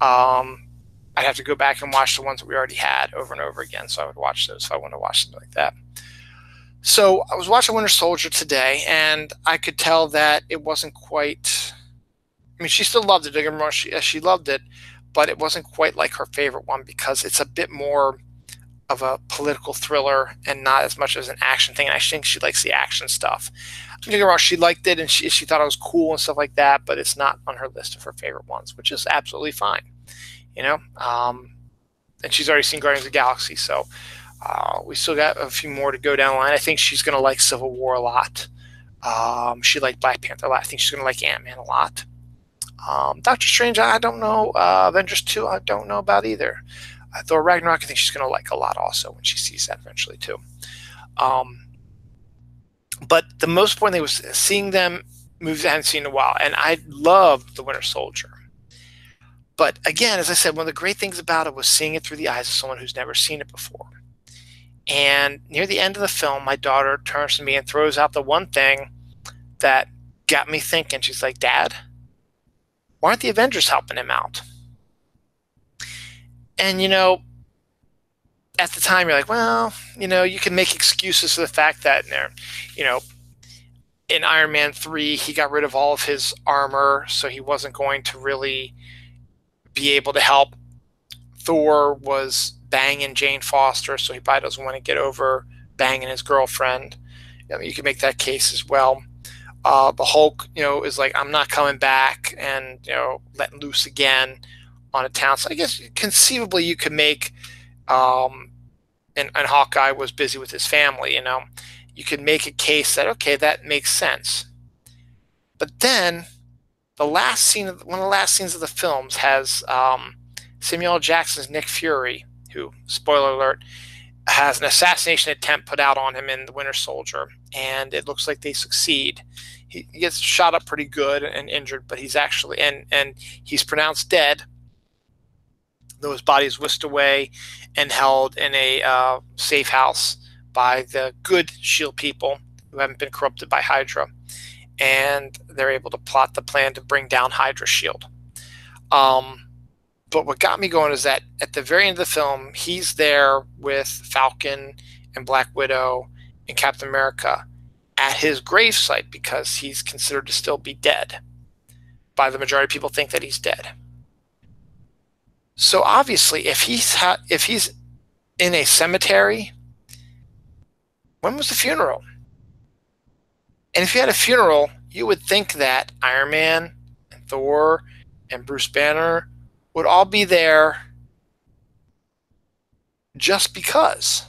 I'd have to go back and watch the ones that we already had over and over again. So I would watch those if I wanted to watch something like that. So I was watching Winter Soldier today, and I could tell that it wasn't quite. I mean, she still loved it. Don't get me wrong, she loved it, but it wasn't quite like her favorite one because it's a bit more of a political thriller and not as much as an action thing. And I think she likes the action stuff. Don't get me wrong, she liked it and she thought it was cool and stuff like that, but it's not on her list of her favorite ones, which is absolutely fine, you know. And she's already seen Guardians of the Galaxy, so we still got a few more to go down the line. I think she's going to like Civil War a lot. She liked Black Panther a lot. I think she's going to like Ant-Man a lot. Doctor Strange, I don't know. Avengers 2, I don't know about either. Thor Ragnarok, I think she's going to like a lot also when she sees that eventually too. But the most important thing was seeing them movies I hadn't seen in a while, and I loved The Winter Soldier. But again, as I said, one of the great things about it was seeing it through the eyes of someone who's never seen it before. And near the end of the film, my daughter turns to me and throws out the one thing that got me thinking. She's like, "Dad, why aren't the Avengers helping him out?" And, you know, at the time, you're like, well, you know, you can make excuses for the fact that, you know, in Iron Man 3, he got rid of all of his armor, so he wasn't going to really be able to help. Thor was banging Jane Foster, so he probably doesn't want to get over banging his girlfriend. I mean, you can make that case as well. The Hulk, you know, is like, I'm not coming back, and, you know, letting loose again on a town. So I guess conceivably you could make, and Hawkeye was busy with his family, you know, you could make a case that, okay, that makes sense. But then the last scene, one of the last scenes of the films has Samuel L. Jackson's Nick Fury, who, spoiler alert, has an assassination attempt put out on him in The Winter Soldier, and it looks like they succeed. He gets shot up pretty good and injured, but he's actually, and he's pronounced dead, though his body is whisked away and held in a safe house by the good S.H.I.E.L.D. people who haven't been corrupted by Hydra. And they're able to plot the plan to bring down Hydra S.H.I.E.L.D. But what got me going is that at the very end of the film, he's there with Falcon and Black Widow and Captain America at his gravesite because he's considered to still be dead. By the majority of people think that he's dead. So obviously, if he's in a cemetery, when was the funeral? And if you had a funeral, you would think that Iron Man and Thor and Bruce Banner would all be there just because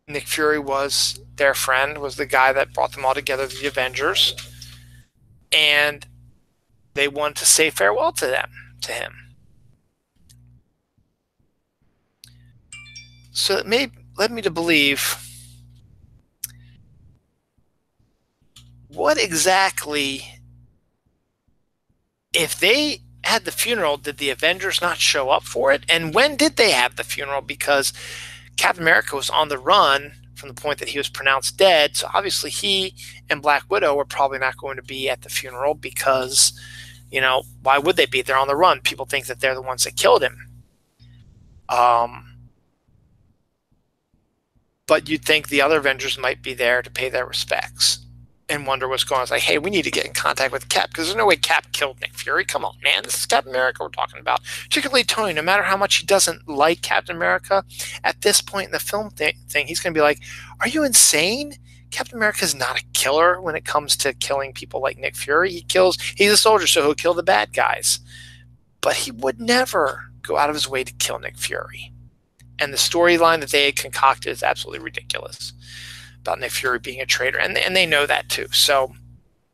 Nick Fury was their friend, was the guy that brought them all together, the Avengers, and they wanted to say farewell to him. So it led me to believe, what exactly, if they had the funeral, did the Avengers not show up for it? And when did they have the funeral? Because Captain America was on the run from the point that he was pronounced dead. So obviously he and Black Widow were probably not going to be at the funeral because, you know, why would they be? They're on the run. People think that they're the ones that killed him. But you'd think the other Avengers might be there to pay their respects and wonder what's going on. It's like, hey, we need to get in contact with Cap because there's no way Cap killed Nick Fury. Come on, man. This is Captain America we're talking about. Particularly Tony, no matter how much he doesn't like Captain America, at this point in the film thing, he's going to be like, are you insane? Captain America is not a killer when it comes to killing people like Nick Fury. He's a soldier, so he'll kill the bad guys. But he would never go out of his way to kill Nick Fury. And the storyline that they had concocted is absolutely ridiculous about Nick Fury being a traitor. And they know that too. So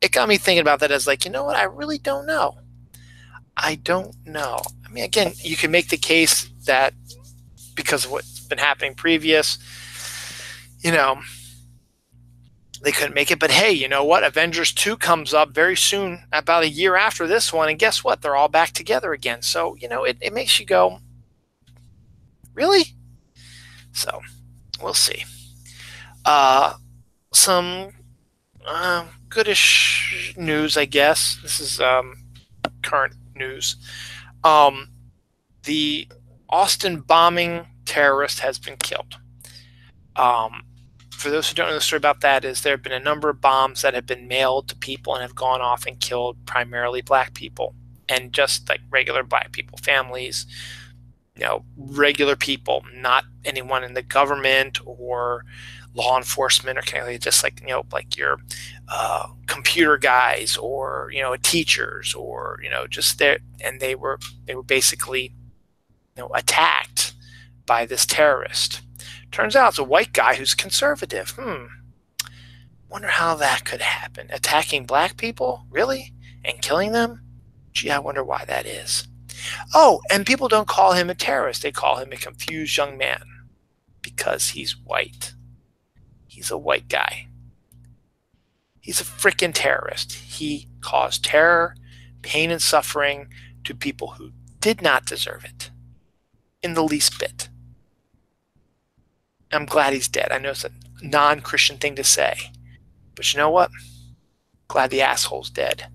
it got me thinking about that as like, you know what? I really don't know. I don't know. I mean, again, you can make the case that because of what's been happening previous, you know, they couldn't make it. But hey, you know what? Avengers 2 comes up very soon, about a year after this one. And guess what? They're all back together again. So, you know, it makes you go, really? So we'll see. Some goodish news, I guess. This is current news. The Austin bombing terrorist has been killed. For those who don't know the story about that, is there have been a number of bombs that have been mailed to people and have gone off and killed primarily black people. and just like regular black people, families, regular people, not anyone in the government or law enforcement or kind of just like, like your computer guys or, teachers or, just there. And they were basically, attacked by this terrorist. Turns out it's a white guy who's conservative. Wonder how that could happen. Attacking black people? Really? And killing them? Gee, I wonder why that is. Oh, and people don't call him a terrorist. They call him a confused young man because he's white. He's a white guy. He's a freaking terrorist. He caused terror, pain, and suffering to people who did not deserve it in the least bit. I'm glad he's dead. I know it's a non-Christian thing to say, but you know what? Glad the asshole's dead.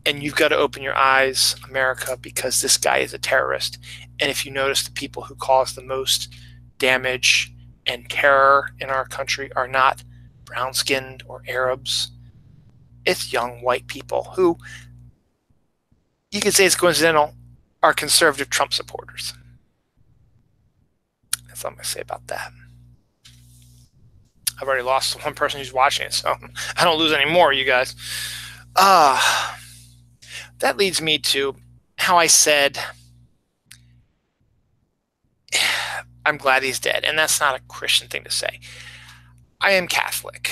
And you've got to open your eyes, America, because this guy is a terrorist. And if you notice, the people who cause the most damage and terror in our country are not brown-skinned or Arabs. It's young white people who, you could say it's coincidental, are conservative Trump supporters. That's all I'm going to say about that. I've already lost one person who's watching it, so I don't lose any more, you guys. That leads me to how I said, I'm glad he's dead. And that's not a Christian thing to say. I am Catholic.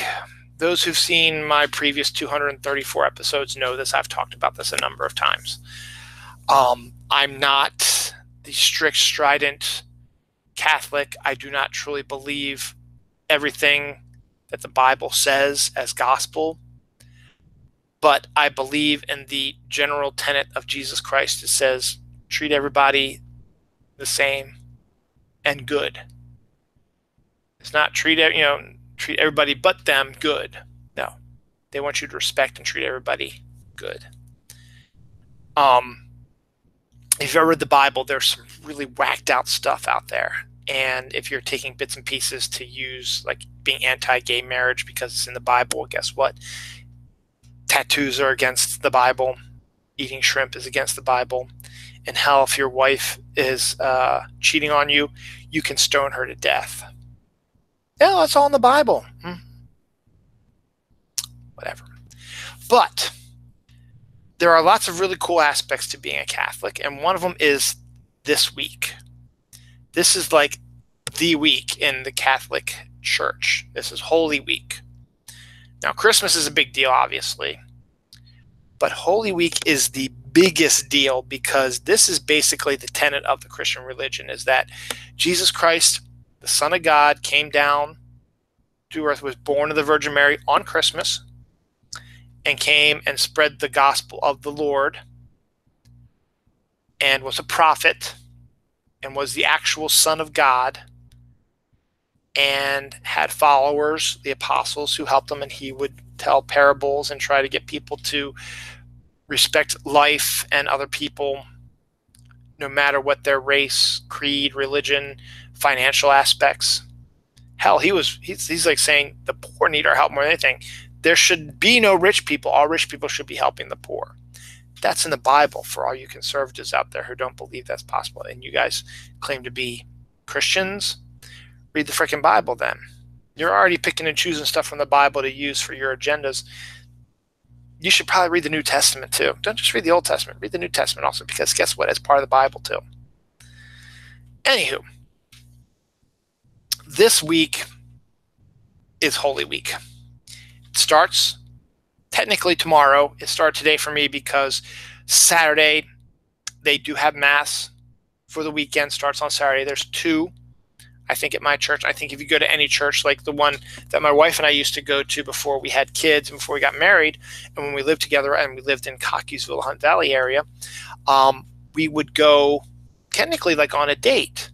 Those who've seen my previous 234 episodes know this. I've talked about this a number of times. I'm not the strict, strident Catholic. I do not truly believe everything that the Bible says as gospel. But I believe in the general tenet of Jesus Christ. It says, treat everybody the same and good. It's not treat everybody but them good. No. They want you to respect and treat everybody good. If you've ever read the Bible, there's some really whacked out stuff out there. And if you're taking bits and pieces to use, like being anti-gay marriage because it's in the Bible, guess what? Tattoos are against the Bible. Eating shrimp is against the Bible. And hell, if your wife is cheating on you, you can stone her to death. Yeah, that's all in the Bible. Whatever. But there are lots of really cool aspects to being a Catholic, and one of them is this week. This is like the week in the Catholic Church. This is Holy Week. Now, Christmas is a big deal, obviously, but Holy Week is the biggest deal because this is basically the tenet of the Christian religion, is that Jesus Christ, the Son of God, came down to earth, was born of the Virgin Mary on Christmas, and came and spread the gospel of the Lord, and was a prophet, and was the actual Son of God, and had followers, the apostles, who helped him, and he would tell parables and try to get people to respect life and other people, no matter what their race, creed, religion, financial aspects. Hell, he's like saying the poor need our help more than anything. There should be no rich people. All rich people should be helping the poor. That's in the Bible for all you conservatives out there who don't believe that's possible. And you guys claim to be Christians. Read the freaking Bible then. You're already picking and choosing stuff from the Bible to use for your agendas. You should probably read the New Testament too. Don't just read the Old Testament. Read the New Testament also, because guess what? It's part of the Bible too. Anywho, this week is Holy Week. It starts technically tomorrow. It started today for me because Saturday they do have Mass for the weekend. Starts on Saturday. There's two, I think, at my church. I think if you go to any church like the one that my wife and I used to go to before we had kids and before we got married, and when we lived together, and we lived in Cockeysville, Hunt Valley area, we would go technically like on a date.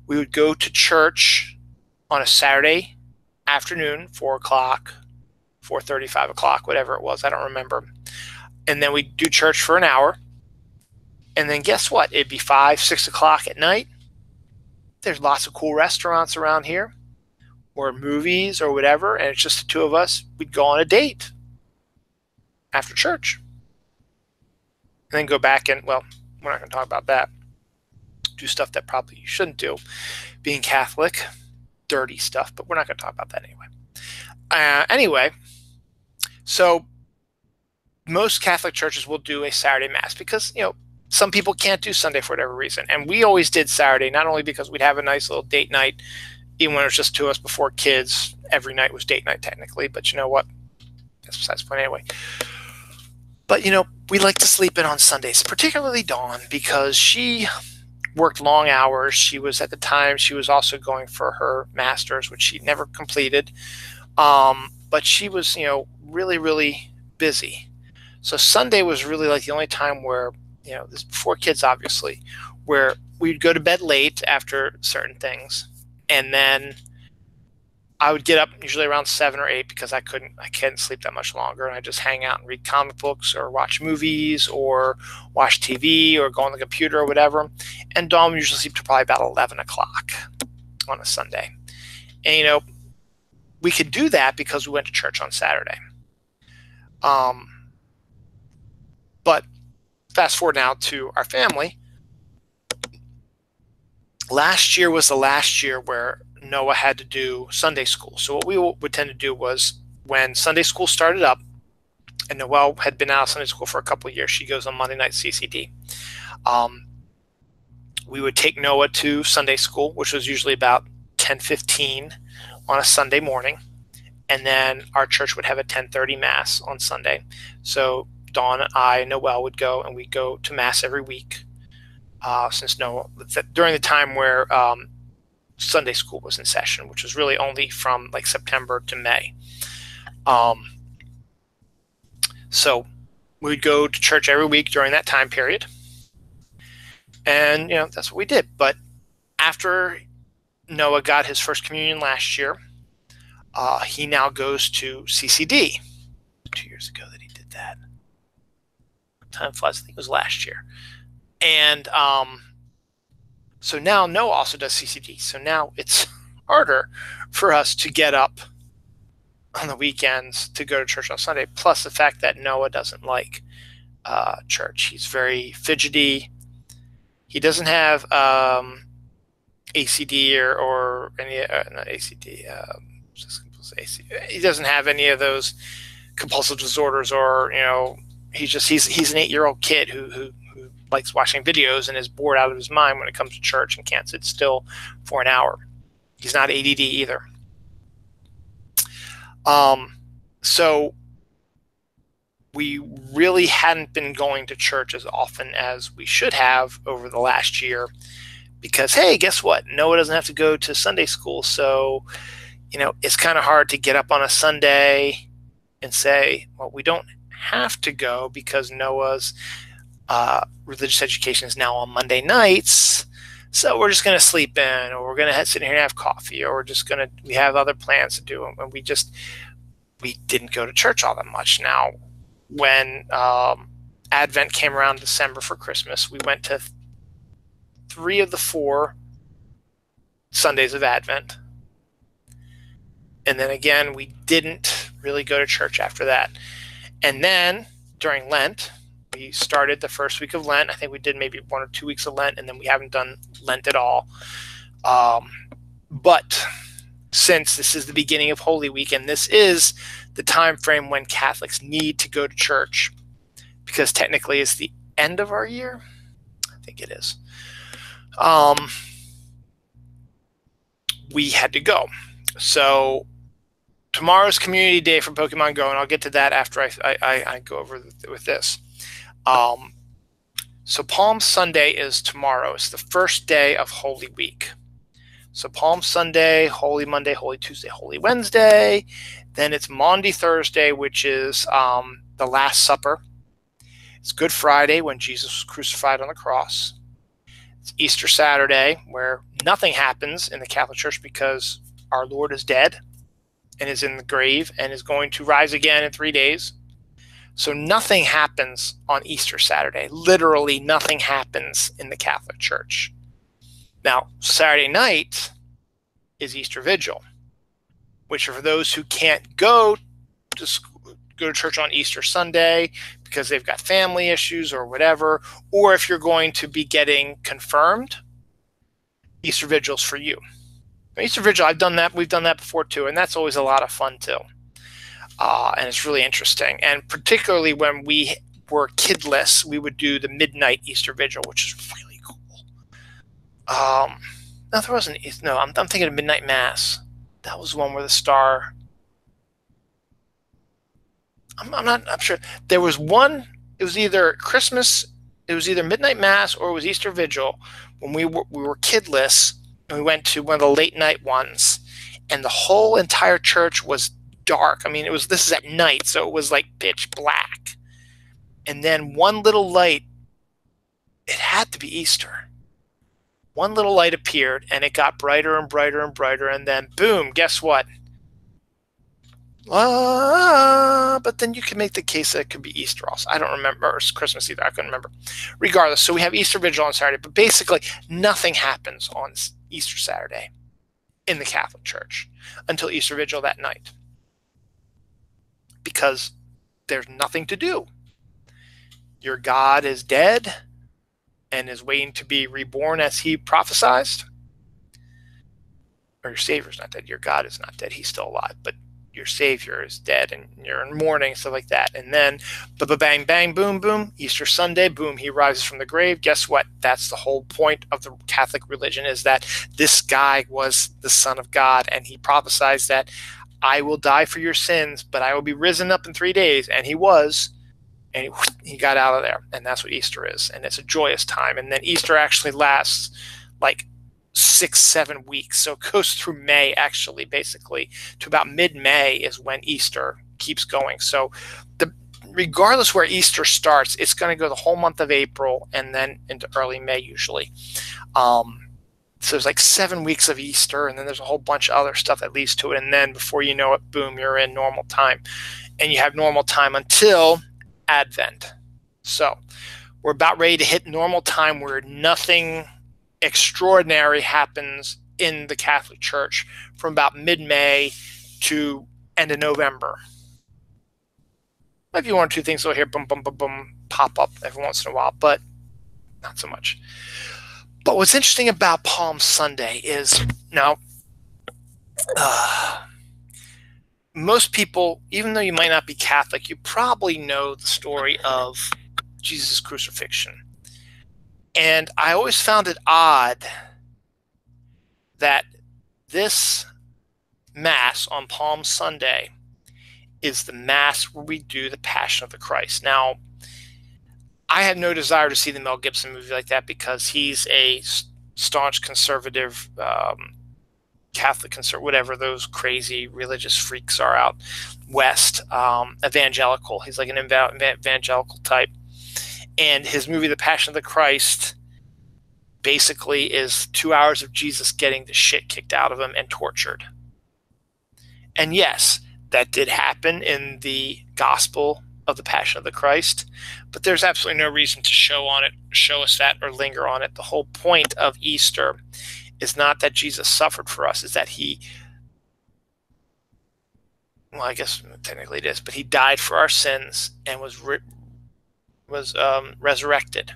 We would go to church on a Saturday afternoon, 4 o'clock, 4:30, 5 o'clock, whatever it was. I don't remember. And then we'd do church for an hour. And then guess what? It'd be 5, 6 o'clock at night. There's lots of cool restaurants around here, or movies or whatever, and it's just the two of us. We'd go on a date after church. then go back and, well, we're not going to talk about that. Do stuff that probably you shouldn't do. Being Catholic, dirty stuff, but we're not going to talk about that anyway. Anyway, so most Catholic churches will do a Saturday Mass because, some people can't do Sunday for whatever reason. And we always did Saturday, not only because we'd have a nice little date night, even when it was just two of us before kids. Every night was date night technically, but you know what? That's besides the point anyway. But, we like to sleep in on Sundays, particularly Dawn, because she worked long hours. She was, at the time, she was also going for her master's, which she never completed. But she was, really, really busy. So Sunday was really like the only time where, this before kids, obviously, where we'd go to bed late after certain things. And then I would get up usually around 7 or 8 because I couldn't sleep that much longer. And I just hang out and read comic books or watch movies or watch TV or go on the computer or whatever. And Dawn would usually sleep to probably about 11 o'clock on a Sunday. And, we could do that because we went to church on Saturday. But fast forward now to our family. Last year was the last year where Noah had to do Sunday school. So what we would tend to do was when Sunday school started up, and Noelle had been out of Sunday school for a couple of years, she goes on Monday night CCD. We would take Noah to Sunday school, which was usually about 10:15 on a Sunday morning. And then our church would have a 10:30 Mass on Sunday. So Dawn and I, Noelle, would go, and we'd go to Mass every week since Noah, during the time where Sunday school was in session, which was really only from like September to May. So we'd go to church every week during that time period. And, that's what we did. But after Noah got his first communion last year, he now goes to CCD. 2 years ago that he did that. Time flies. I think it was last year. And so now Noah also does CCD. So now it's harder for us to get up on the weekends to go to church on Sunday. Plus the fact that Noah doesn't like church. He's very fidgety. He doesn't have ACD or any not ACD. He doesn't have any of those compulsive disorders, or he's an 8-year-old kid who likes watching videos and is bored out of his mind when it comes to church and can't sit still for an hour. He's not ADD either. So we really hadn't been going to church as often as we should have over the last year because, hey, guess what? Noah doesn't have to go to Sunday school. So, it's kind of hard to get up on a Sunday and say, well, we don't have to go because Noah's religious education is now on Monday nights. So we're just going to sleep in, or we're going to sit here and have coffee, or we have other plans to do. And we didn't go to church all that much. Now, when Advent came around December for Christmas, we went to 3 of the 4 Sundays of Advent. And then again, we didn't really go to church after that. And then during Lent, we started the first week of Lent. I think we did maybe 1 or 2 weeks of Lent, and then we haven't done Lent at all. But since this is the beginning of Holy Week, and this is the time frame when Catholics need to go to church, because technically it's the end of our year. I think it is. We had to go. So tomorrow's Community Day for Pokemon Go, and I'll get to that after I go over with this. So Palm Sunday is tomorrow. It's the first day of Holy Week. So Palm Sunday, Holy Monday, Holy Tuesday, Holy Wednesday. Then it's Maundy Thursday, which is the Last Supper. It's Good Friday, when Jesus was crucified on the cross. It's Easter Saturday, where nothing happens in the Catholic Church because our Lord is dead and is in the grave and is going to rise again in 3 days. So nothing happens on Easter Saturday. Literally nothing happens in the Catholic Church. Now, Saturday night is Easter Vigil, which for those who can't go to church on Easter Sunday because they've got family issues or whatever, or if you're going to be getting confirmed, Easter Vigil's for you. Easter Vigil, I've done that. We've done that before too, and that's always a lot of fun too. And it's really interesting. And particularly when we were kidless, we would do the midnight Easter Vigil, which is really cool. No, there wasn't. No, I'm thinking of Midnight Mass. That was the one where the star. I'm sure. There was one. It was either Christmas. It was either Midnight Mass or it was Easter Vigil when we were kidless, and we went to one of the late night ones, and the whole entire church was dark. I mean, this is at night, so it was like pitch black. And then one little light, it had to be Easter. One little light appeared, and it got brighter and brighter and brighter, and then boom, guess what? But then you can make the case that it could be Easter also. I don't remember, or Christmas either. I couldn't remember. Regardless, so we have Easter Vigil on Saturday, but basically nothing happens on Easter Saturday in the Catholic Church until Easter Vigil that night, because there's nothing to do. Your God is dead and is waiting to be reborn as he prophesied. Or your Savior's not dead. Your God is not dead. He's still alive, but your Savior is dead, and you're in mourning, stuff like that. And then, bang, bang, boom, boom, Easter Sunday, boom, he rises from the grave. Guess what? That's the whole point of the Catholic religion, is that this guy was the Son of God, and he prophesied that I will die for your sins, but I will be risen up in 3 days. And he was, and he got out of there. And that's what Easter is. And it's a joyous time. And then Easter actually lasts like 6-7 weeks. So it goes through May, actually, basically, to about mid-May is when Easter keeps going. So regardless where Easter starts, it's going to go the whole month of April and then into early May usually. So there's like 7 weeks of Easter, and then there's a whole bunch of other stuff that leads to it. And then before you know it, boom, you're in normal time. And you have normal time until Advent. So we're about ready to hit normal time where nothing extraordinary happens in the Catholic Church from about mid-May to end of November. Might be one or two things over here, boom, boom, boom, boom, pop up every once in a while, but not so much. But what's interesting about Palm Sunday is now, most people, even though you might not be Catholic, you probably know the story of Jesus' crucifixion. And I always found it odd that this Mass on Palm Sunday is the Mass where we do the Passion of the Christ. Now, I had no desire to see the Mel Gibson movie like that because he's a staunch conservative, Catholic conservative, whatever those crazy religious freaks are out west, evangelical. He's like an evangelical type. And his movie, The Passion of the Christ, basically is 2 hours of Jesus getting the shit kicked out of him and tortured. And yes, that did happen in the Gospel of the Passion of the Christ, but there's absolutely no reason to show us that or linger on it. The whole point of Easter is not that Jesus suffered for us, is that he, well, I guess technically it is, but he died for our sins and was resurrected.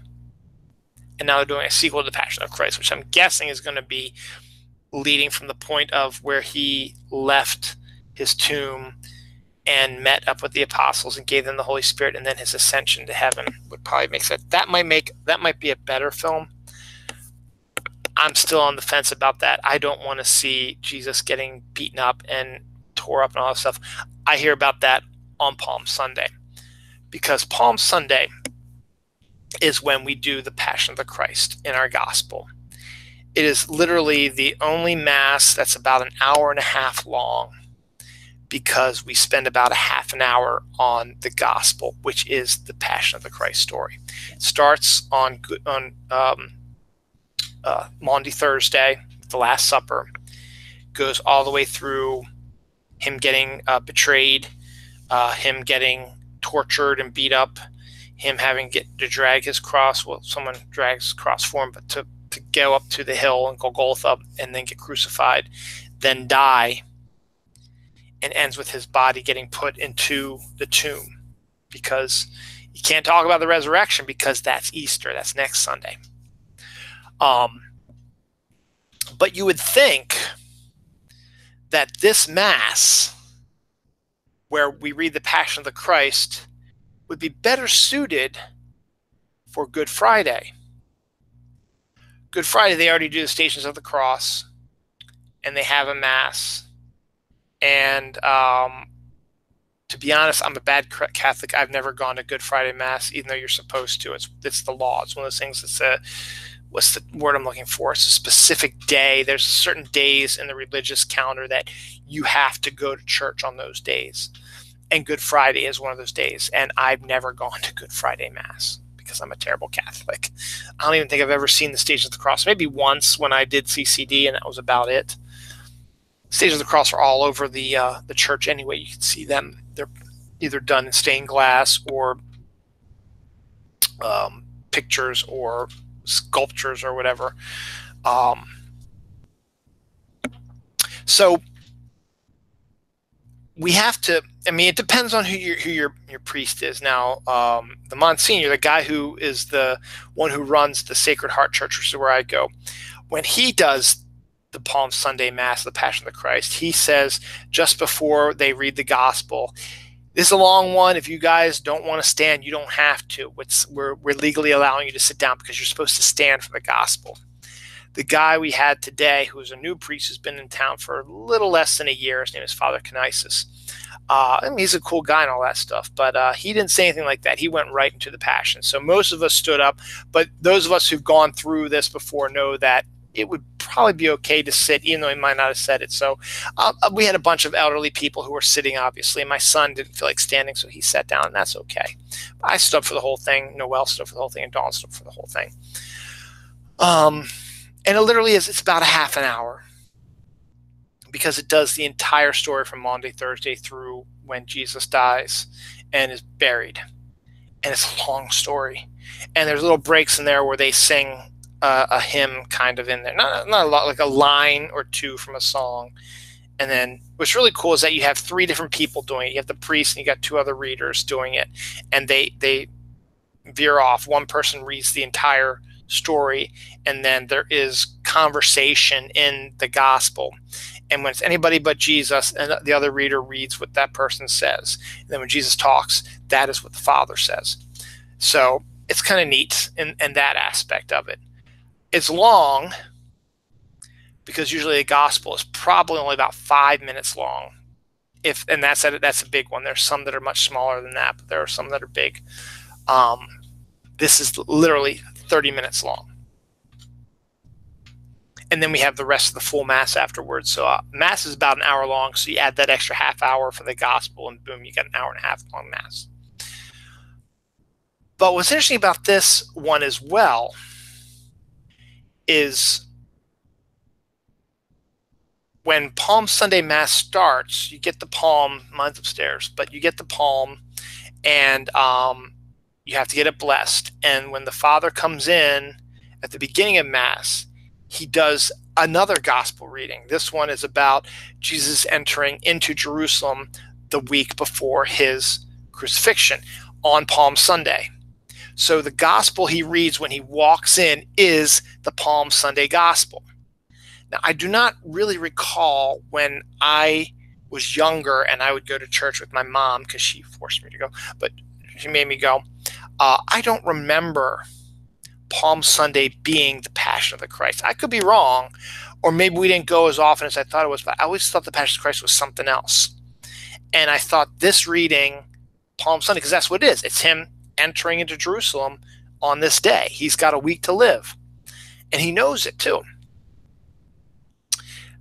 And now they're doing a sequel to the Passion of Christ, which I'm guessing is going to be leading from the point of where he left his tomb and met up with the apostles and gave them the Holy Spirit, and then his ascension to heaven would probably make sense. That might be a better film. I'm still on the fence about that. I don't want to see Jesus getting beaten up and tore up and all that stuff. I hear about that on Palm Sunday, because Palm Sunday is when we do the Passion of the Christ in our gospel. It is literally the only Mass that's about an hour and a half long, because we spend about a half an hour on the gospel, which is the Passion of the Christ story. It starts on Maundy Thursday, the Last Supper, goes all the way through him getting betrayed, him getting tortured and beat up, him having to drag his cross. Well, someone drags his cross for him, but to go up to the hill and Golgotha and then get crucified, then die, and ends with his body getting put into the tomb, because You can't talk about the resurrection because that's Easter. That's next Sunday. But you would think that this Mass, where we read the Passion of the Christ, would be better suited for Good Friday. Good Friday, they already do the Stations of the Cross, and they have a Mass. And to be honest, I'm a bad Catholic. I've never gone to Good Friday Mass, even though you're supposed to. It's the law. It's one of those things that's what's the word I'm looking for? It's a specific day. There's certain days in the religious calendar that you have to go to church on those days. And Good Friday is one of those days. And I've never gone to Good Friday Mass because I'm a terrible Catholic. I don't even think I've ever seen the Stations of the Cross. Maybe once when I did CCD, and that was about it. Stations of the Cross are all over the church anyway. You can see them. They're either done in stained glass or pictures or sculptures or whatever. So we have to. I mean, it depends on who your priest is. Now, the Monsignor, the guy who is the one who runs the Sacred Heart Church, which is where I go, when he does the Palm Sunday Mass, the Passion of the Christ, he says just before they read the Gospel, this is a long one. If you guys don't want to stand, you don't have to. We're legally allowing you to sit down because you're supposed to stand for the Gospel. The guy we had today, who is a new priest, who's been in town for a little less than a year, his name is Father Canisius. I mean, he's a cool guy and all that stuff, but he didn't say anything like that. He went right into the Passion. So most of us stood up, but those of us who've gone through this before know that it would probably be okay to sit, even though he might not have said it. So we had a bunch of elderly people who were sitting, obviously, and my son didn't feel like standing, so he sat down, and that's okay. I stood up for the whole thing. Noel stood up for the whole thing, and Dawn stood up for the whole thing. And it literally is, it's about a half an hour because it does the entire story from Maundy Thursday through when Jesus dies and is buried. And it's a long story. And there's little breaks in there where they sing a hymn kind of in there. Not a lot, like a line or two from a song. And then what's really cool is that you have three different people doing it. You have the priest and you got two other readers doing it. And they veer off. One person reads the entire story, and then there is conversation in the Gospel. And when it's anybody but Jesus, and the other reader reads what that person says. And then when Jesus talks, that is what the Father says. So it's kind of neat in that aspect of it. It's long because usually the Gospel is probably only about 5 minutes long. And that's a big one. There's some that are much smaller than that, but there are some that are big. This is literally 30 minutes long. And then we have the rest of the full Mass afterwards. So Mass is about an hour long, so you add that extra half hour for the Gospel, and boom, you got an hour and a half long Mass. But what's interesting about this one as well is when Palm Sunday Mass starts, you get the palm, mine's upstairs, but you get the palm, and you have to get it blessed. And when the Father comes in at the beginning of Mass, he does another Gospel reading. This one is about Jesus entering into Jerusalem the week before his crucifixion on Palm Sunday. So the Gospel he reads when he walks in is the Palm Sunday Gospel. Now, I do not really recall when I was younger and I would go to church with my mom because she forced me to go, but she made me go. I don't remember Palm Sunday being the Passion of the Christ. I could be wrong, or maybe we didn't go as often as I thought it was, but I always thought the Passion of the Christ was something else. And I thought this reading, Palm Sunday, because that's what it is. It's him entering into Jerusalem on this day. He's got a week to live, and he knows it too.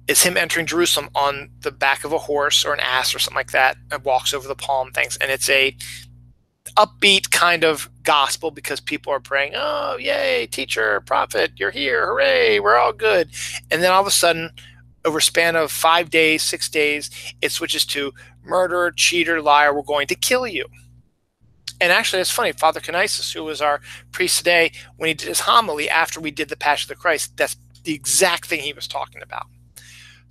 It's him entering Jerusalem on the back of a horse or an ass or something like that, and walks over the palm things. And it's a upbeat kind of gospel because people are praying, oh, yay, teacher, prophet, you're here, hooray, we're all good. And then all of a sudden, over a span of 5 days, 6 days, it switches to murderer, cheater, liar, we're going to kill you. And actually, it's funny, Father Canisius, who was our priest today, when he did his homily after we did the Passion of the Christ, that's the exact thing he was talking about.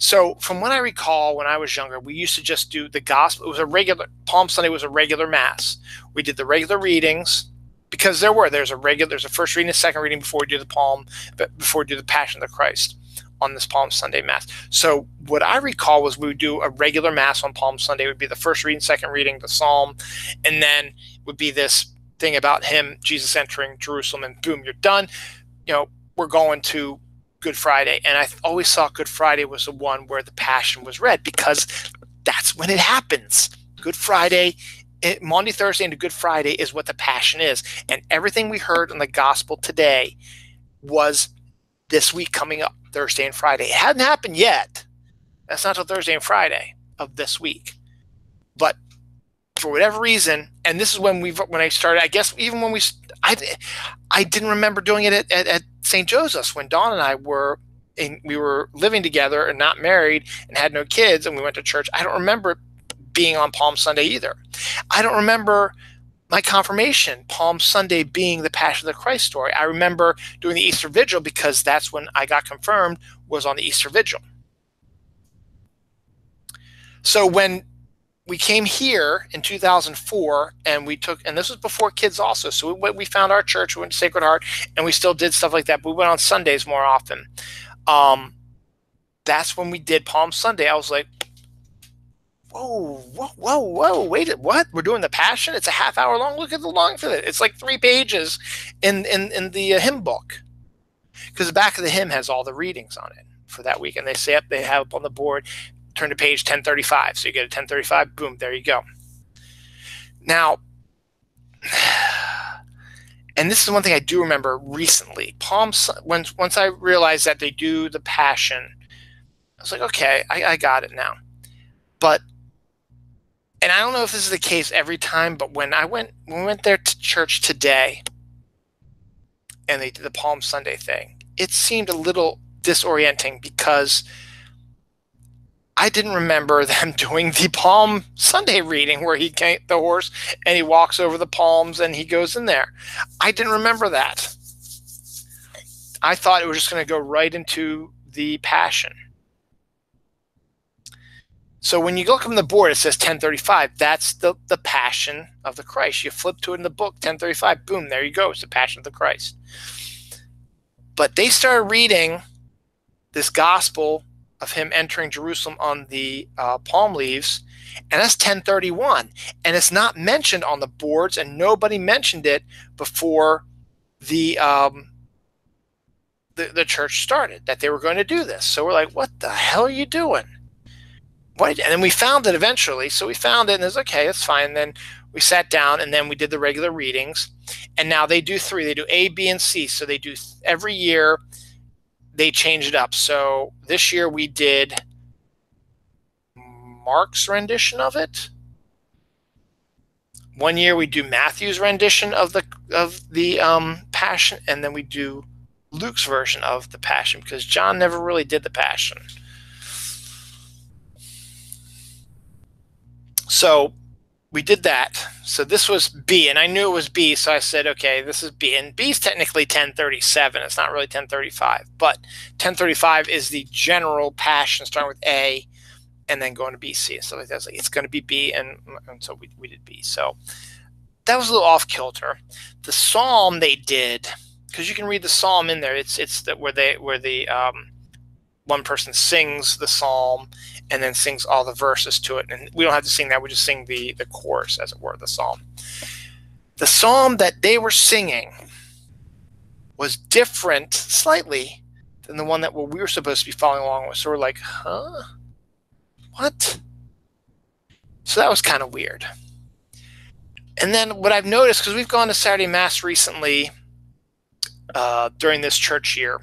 So from what I recall, when I was younger, we used to just do the gospel. It was a regular, Palm Sunday was a regular mass. We did the regular readings because there's a first reading, a second reading before we do the Passion of the Christ on this Palm Sunday mass. So what I recall was we would do a regular mass on Palm Sunday. It would be the first reading, second reading, the psalm, and then would be this thing about him, Jesus entering Jerusalem, and boom, you're done. We're going to Good Friday. And I always thought Good Friday was the one where the Passion was read, because that's when it happens. Good Friday, Maundy Thursday into Good Friday is what the Passion is. And everything we heard in the gospel today was this week coming up, Thursday and Friday. It hadn't happened yet. That's not until Thursday and Friday of this week. But for whatever reason, and this is when I started, I guess even when I didn't remember doing it at St. Joseph's when Dawn and I we were living together and not married and had no kids, and we went to church. I don't remember being on Palm Sunday either. I don't remember my confirmation, Palm Sunday, being the Passion of the Christ story. I remember doing the Easter Vigil because that's when I got confirmed, was on the Easter Vigil. So when we came here in 2004, and this was before kids also. So we found our church, we went to Sacred Heart, and we still did stuff like that. But we went on Sundays more often. That's when we did Palm Sunday. I was like, whoa, wait, what? We're doing the Passion? It's a half hour long. Look at the length of it. It's like 3 pages in the hymn book, because the back of the hymn has all the readings on it for that week. And they have up on the board, turn to page 1035. So you get a 1035, boom, there you go. Now, and this is one thing I do remember recently. Once I realized that they do the Passion, I was like, okay, I got it now. But, and I don't know if this is the case every time, but when we went there to church today, and they did the Palm Sunday thing, it seemed a little disorienting, because I didn't remember them doing the Palm Sunday reading where he came the horse and he walks over the palms and he goes in there. I didn't remember that. I thought it was just going to go right into the Passion. So when you look on the board, it says 1035. That's the Passion of the Christ. You flip to it in the book, 1035. Boom, there you go. It's the Passion of the Christ. But they started reading this gospel of him entering Jerusalem on the palm leaves, and that's 1031. And it's not mentioned on the boards, and nobody mentioned it before the church started, that they were going to do this. So we're like, what the hell are you doing? What? And then we found it eventually. So we found it, and it's okay, it's fine. And then we sat down, and then we did the regular readings. And now they do 3. They do A, B, and C. So they do every year. They change it up. So this year we did Mark's rendition of it. One year we do Matthew's rendition of the Passion, and then we do Luke's version of the Passion, because John never really did the Passion. So we did that. So this was B, and I knew it was B, so I said, okay, this is B. And B is technically 1037. It's not really 1035, but 1035 is the general Passion, starting with A and then going to B, C, and stuff like that. It's going to be B, and so we did B. So that was a little off kilter. The Psalm they did, because you can read the Psalm in there. It's where the one person sings the Psalm and then sings all the verses to it. And we don't have to sing that. We just sing the chorus, as it were, the Psalm. The Psalm that they were singing was different slightly than the one that we were supposed to be following along with. So we're like, huh? What? So that was kind of weird. And then what I've noticed, because we've gone to Saturday Mass recently during this church year,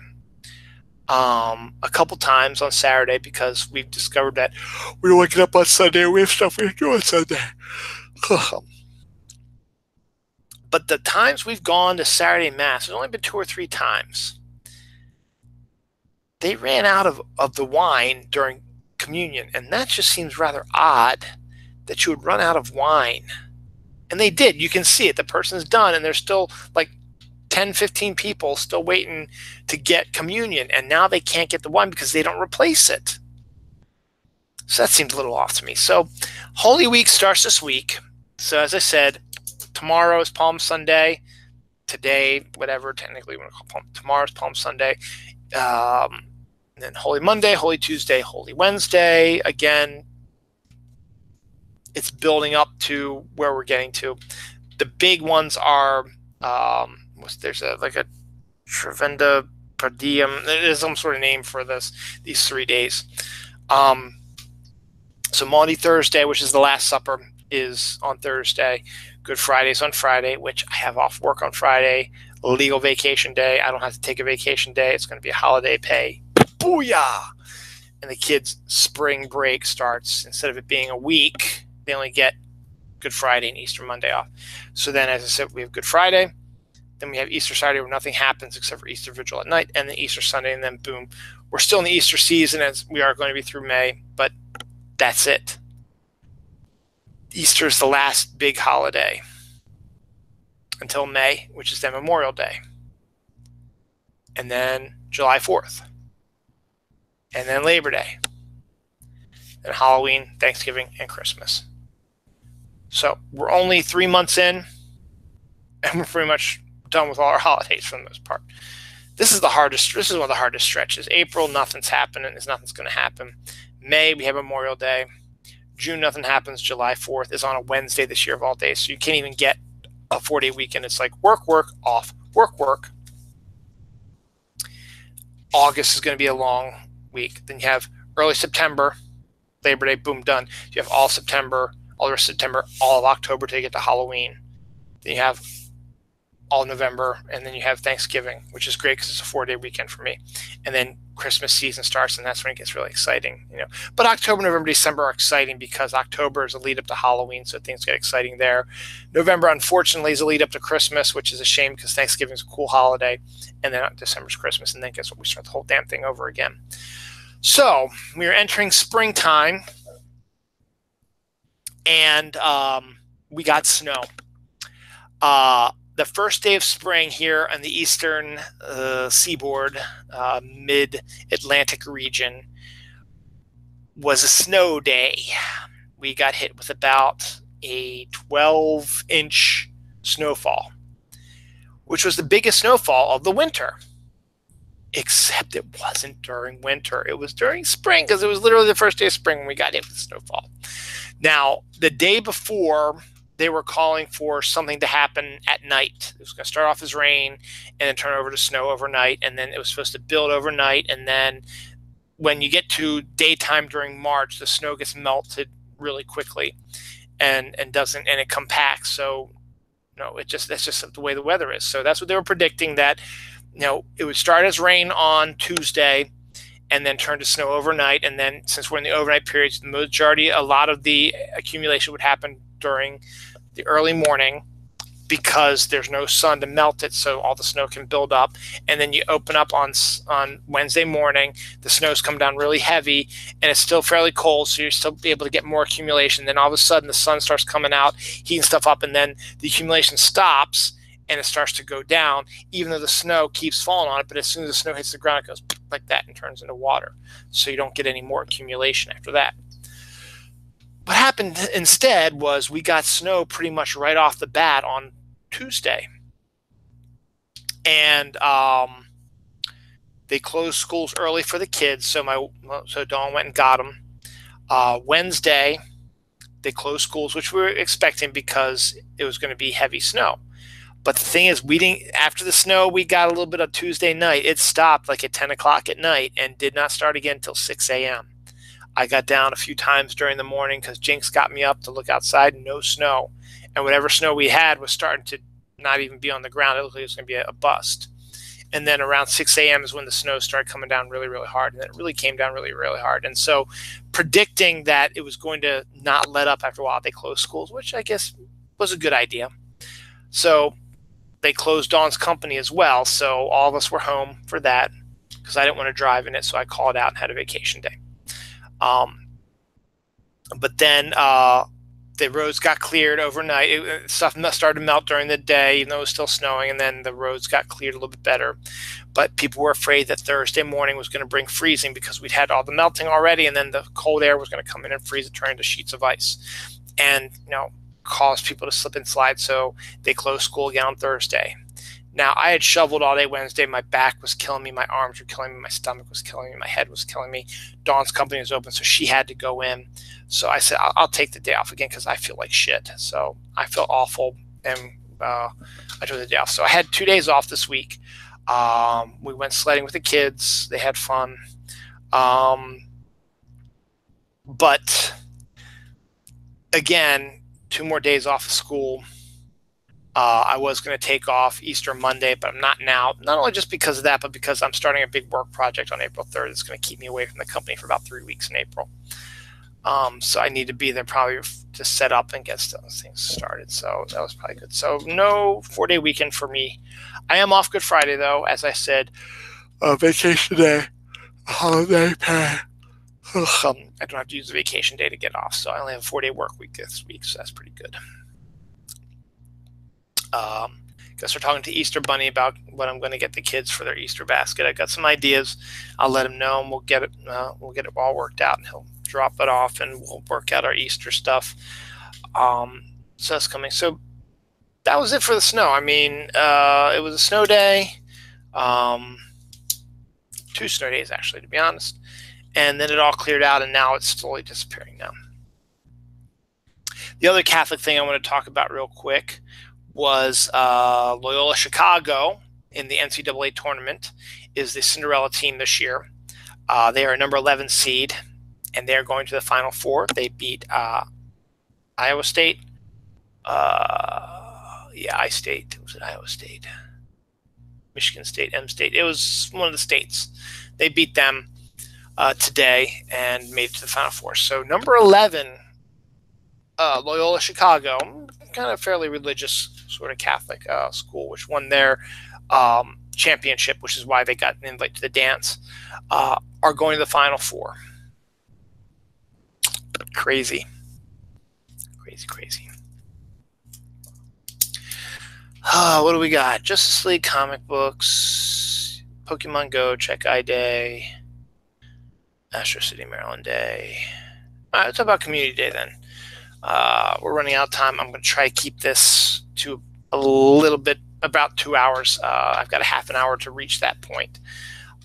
a couple times on Saturday, because we've discovered that we don't want to get up on Sunday. We have stuff we do on Sunday. But the times we've gone to Saturday Mass, there's only been 2 or 3 times. They ran out of the wine during communion, and that just seems rather odd that you would run out of wine. And they did. You can see it. The person's done, and there's still like 10, 15 people still waiting to get communion, and now they can't get the wine because they don't replace it. So that seemed a little off to me. So Holy Week starts this week. So as I said, tomorrow is Palm Sunday. Today, whatever technically you want to call tomorrow's Palm Sunday. Then Holy Monday, Holy Tuesday, Holy Wednesday. Again, it's building up to where we're getting to. The big ones are there's a Trivenda Pardiem. There's some sort of name for these 3 days. So Maundy Thursday, which is the Last Supper, is on Thursday. Good Friday's on Friday, which I have off work on Friday. Legal vacation day. I don't have to take a vacation day. It's going to be a holiday pay. Booyah! And the kids' spring break starts. Instead of it being a week, they only get Good Friday and Easter Monday off. So then, as I said, we have Good Friday. Then we have Easter Saturday where nothing happens except for Easter Vigil at night. And then Easter Sunday, and then boom. We're still in the Easter season as we are going to be through May, but that's it. Easter is the last big holiday until May, which is then Memorial Day. And then July 4th. And then Labor Day. Then Halloween, Thanksgiving, and Christmas. So we're only 3 months in, and we're pretty much done with all our holidays for the most part. This is one of the hardest stretches. April, nothing's happening. Nothing's going to happen. May, we have Memorial Day. June, nothing happens. July 4th is on a Wednesday this year of all days. So you can't even get a 4-day weekend. It's like work, off, work. August is going to be a long week. Then you have early September, Labor Day, boom, done. You have all September, all the rest of September, all of October till you get to Halloween. Then you have all November, and then you have Thanksgiving, which is great because it's a 4-day weekend for me. And then Christmas season starts, and that's when it gets really exciting, But October, November, December are exciting because October is a lead up to Halloween, so things get exciting there. November, unfortunately, is a lead up to Christmas, which is a shame because Thanksgiving is a cool holiday, and then December's Christmas, and then guess what? We start the whole damn thing over again. So we are entering springtime, and we got snow. The first day of spring here on the eastern seaboard, mid-Atlantic region, was a snow day. We got hit with about a 12-inch snowfall, which was the biggest snowfall of the winter. Except it wasn't during winter. It was during spring because it was literally the first day of spring when we got hit with snowfall. Now, the day before, they were calling for something to happen at night. It was going to start off as rain and then turn over to snow overnight, and then it was supposed to build overnight, and then when you get to daytime during March, the snow gets melted really quickly and it compacts. So that's just the way the weather is. So that's what they were predicting, that it would start as rain on Tuesday and then turn to snow overnight, and then since we're in the overnight periods, a lot of the accumulation would happen during the early morning because there's no sun to melt it, so all the snow can build up. And then you open up on Wednesday morning, the snow's come down really heavy, and it's still fairly cold, so you're still able to get more accumulation. Then all of a sudden, the sun starts coming out, heating stuff up, and then the accumulation stops, and it starts to go down, even though the snow keeps falling on it. But as soon as the snow hits the ground, it goes like that and turns into water. So you don't get any more accumulation after that. What happened instead was we got snow pretty much right off the bat on Tuesday. And they closed schools early for the kids, so Dawn went and got them. Wednesday, they closed schools, which we were expecting because it was going to be heavy snow. But the thing is, after the snow, we got a little bit of Tuesday night. It stopped like at 10 o'clock at night and did not start again until 6 a.m. I got down a few times during the morning because Jinx got me up to look outside, no snow. And whatever snow we had was starting to not even be on the ground. It looked like it was going to be a bust. And then around 6 a.m. is when the snow started coming down really, really hard. And it really came down really, really hard. And so predicting that it was going to not let up after a while, they closed schools, which I guess was a good idea. So they closed Dawn's company as well. So all of us were home for that because I didn't want to drive in it. So I called out and had a vacation day. But then the roads got cleared overnight. Stuff started to melt during the day, even though it was still snowing, and then the roads got cleared a little bit better. But people were afraid that Thursday morning was going to bring freezing because we'd had all the melting already, and then the cold air was going to come in and freeze it, turn into sheets of ice, and cause people to slip and slide. So they closed school again on Thursday. Now, I had shoveled all day Wednesday. My back was killing me. My arms were killing me. My stomach was killing me. My head was killing me. Dawn's company was open, so she had to go in. So I said, I'll take the day off again because I feel like shit. So I felt awful, and I took the day off. So I had 2 days off this week. We went sledding with the kids. They had fun. But again, 2 more days off of school. I was going to take off Easter Monday, but I'm not now. Not only just because of that, but because I'm starting a big work project on April 3rd. It's going to keep me away from the company for about 3 weeks in April. So I need to be there probably to set up and get those things started. So that was probably good. So no 4-day weekend for me. I am off Good Friday, though. As I said, vacation day, holiday pay. I don't have to use the vacation day to get off. So I only have a 4-day work week this week. So that's pretty good. Guess we're talking to Easter Bunny about what I'm going to get the kids for their Easter basket. I got some ideas. I'll let him know, and we'll get it all worked out, and he'll drop it off, and we'll work out our Easter stuff. So that's coming. So that was it for the snow. I mean, it was a snow day, 2 snow days actually, to be honest, and then it all cleared out, and now it's slowly disappearing now. The other Catholic thing I want to talk about real quick was Loyola Chicago in the NCAA tournament is the Cinderella team this year. They are a number 11 seed, and they're going to the Final Four. They beat Iowa State. I-State. Was it Iowa State? Michigan State, M-State. It was one of the states. They beat them today and made it to the Final Four. So number 11, Loyola Chicago, kind of fairly religious sort of Catholic school, which won their championship, which is why they got an invite to the dance, are going to the Final Four. Crazy. What do we got? Justice League comic books, Pokemon Go, Check I Day, Astro City, Maryland Day. All right, let's talk about Community Day then. We're running out of time. I'm going to try to keep this to a little bit, about 2 hours. I've got a half an hour to reach that point.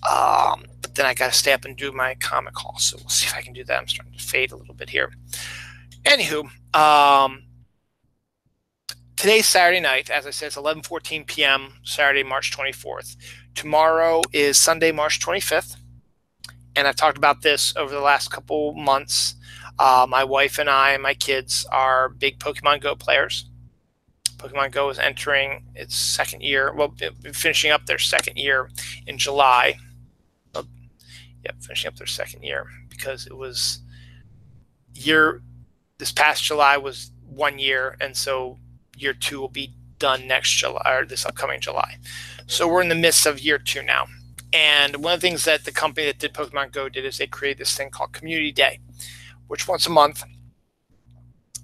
But then I got to stay up and do my comic haul. So we'll see if I can do that. I'm starting to fade a little bit here. Anywho, today's Saturday night. As I said, it's 11:14 p.m. Saturday, March 24th. Tomorrow is Sunday, March 25th. And I've talked about this over the last couple months. My wife and I and my kids are big Pokemon Go players. Pokemon Go is entering its 2nd year. Well, finishing up their 2nd year in July. Finishing up their 2nd year, because it was this past July was 1 year, and so year 2 will be done next July, or this upcoming July. So we're in the midst of year 2 now. And one of the things that the company that did Pokemon Go did is they created this thing called Community Day, which once a month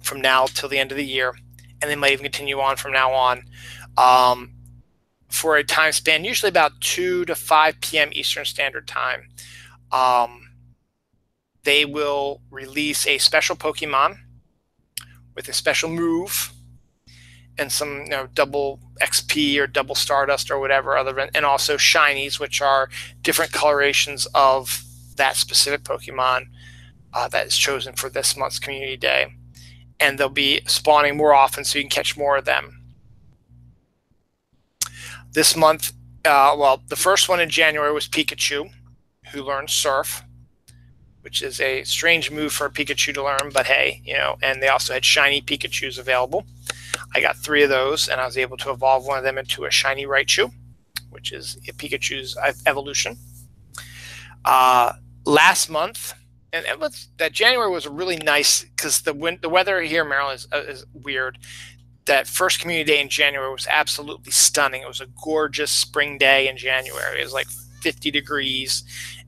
from now till the end of the year, and they might even continue on from now on, for a time span, usually about 2 to 5 p.m. Eastern Standard Time. They will release a special Pokemon with a special move and some double XP or double Stardust or whatever and also shinies, which are different colorations of that specific Pokemon that is chosen for this month's Community Day. And they'll be spawning more often, so you can catch more of them. This month, the first one in January was Pikachu, who learned Surf, which is a strange move for a Pikachu to learn, but hey, and they also had shiny Pikachus available. I got 3 of those, and I was able to evolve one of them into a shiny Raichu, which is a Pikachu's evolution. Last month, and that January was really nice because the weather here in Maryland is weird. That first Community Day in January was absolutely stunning. It was a gorgeous spring day in January. It was like 50 degrees,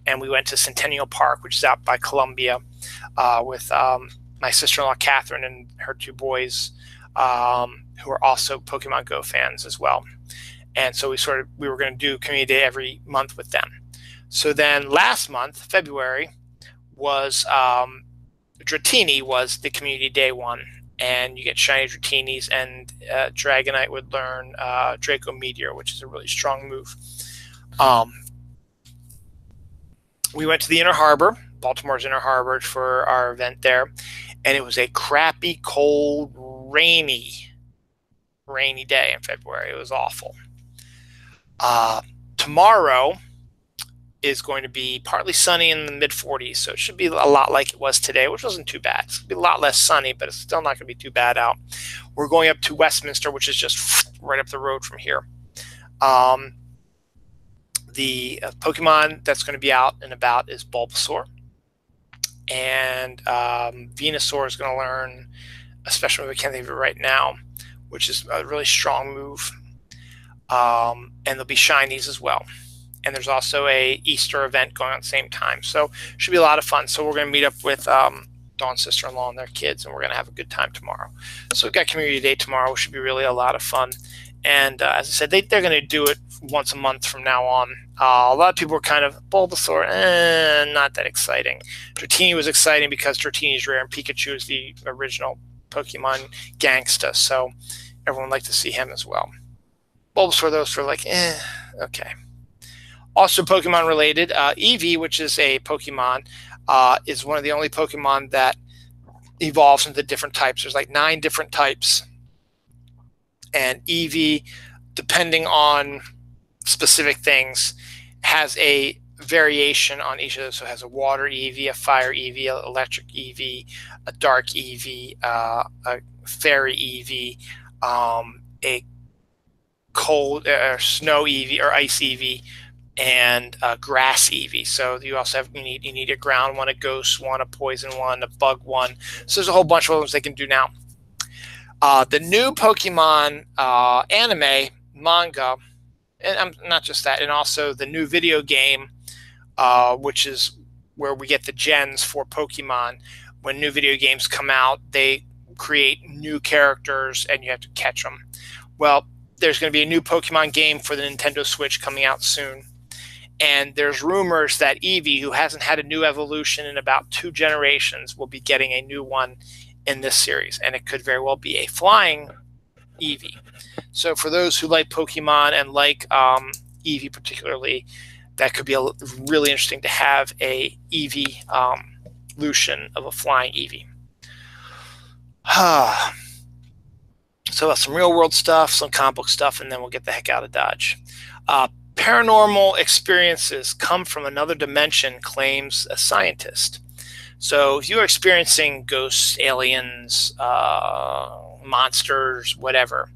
and we went to Centennial Park, which is out by Columbia, with my sister-in-law Catherine and her 2 boys, who are also Pokemon Go fans as well. And so we were going to do community day every month with them. So then last month, February, was Dratini was the community day one, and you get shiny Dratinis, and Dragonite would learn Draco Meteor, which is a really strong move. We went to the Inner Harbor, Baltimore's Inner Harbor, for our event there, and it was a crappy, cold, rainy day in February. It was awful. Tomorrow is going to be partly sunny in the mid-40s, so it should be a lot like it was today, which wasn't too bad. It's going to be a lot less sunny, but it's still not going to be too bad out. We're going up to Westminster, which is just right up the road from here. The Pokemon that's going to be out and about is Bulbasaur. And Venusaur is going to learn a special move, I can't think of it right now, which is a really strong move. And there'll be shinies as well. And there's also a Easter event going on at the same time. So it should be a lot of fun. So we're going to meet up with Dawn's sister-in-law and their kids, and we're going to have a good time tomorrow. So we've got community day tomorrow, which should be really a lot of fun. And as I said, they're going to do it once a month from now on. A lot of people were kind of, Bulbasaur, not that exciting. Dratini was exciting because Dratini is rare and Pikachu is the original Pokemon gangsta. So everyone liked to see him as well. Bulbasaur, though, sort of like, okay. Also Pokemon related, Eevee, which is a Pokemon, is one of the only Pokemon that evolves into different types. There's like 9 different types. And Eevee, depending on specific things, has a variation on each of those. So it has a water Eevee, a fire Eevee, an electric Eevee, a dark Eevee, a fairy Eevee, a cold snow Eevee or ice Eevee, and grass Eevee. So you also have you need a ground one, a ghost one, a poison one, a bug one. So there's a whole bunch of ones they can do now. The new Pokemon anime, manga, and not just that, and also the new video game, which is where we get the gens for Pokemon. When new video games come out, they create new characters and you have to catch them. Well, there's going to be a new Pokemon game for the Nintendo Switch coming out soon. And there's rumors that Eevee, who hasn't had a new evolution in about 2 generations, will be getting a new one in this series. And it could very well be a flying Eevee. So for those who like Pokemon and like Eevee particularly, that could be really interesting to have a Eevee evolution of a flying Eevee. So some real world stuff, some comic book stuff, and then we'll get the heck out of Dodge. Paranormal experiences come from another dimension, claims a scientist. So if you're experiencing ghosts, aliens, monsters, whatever,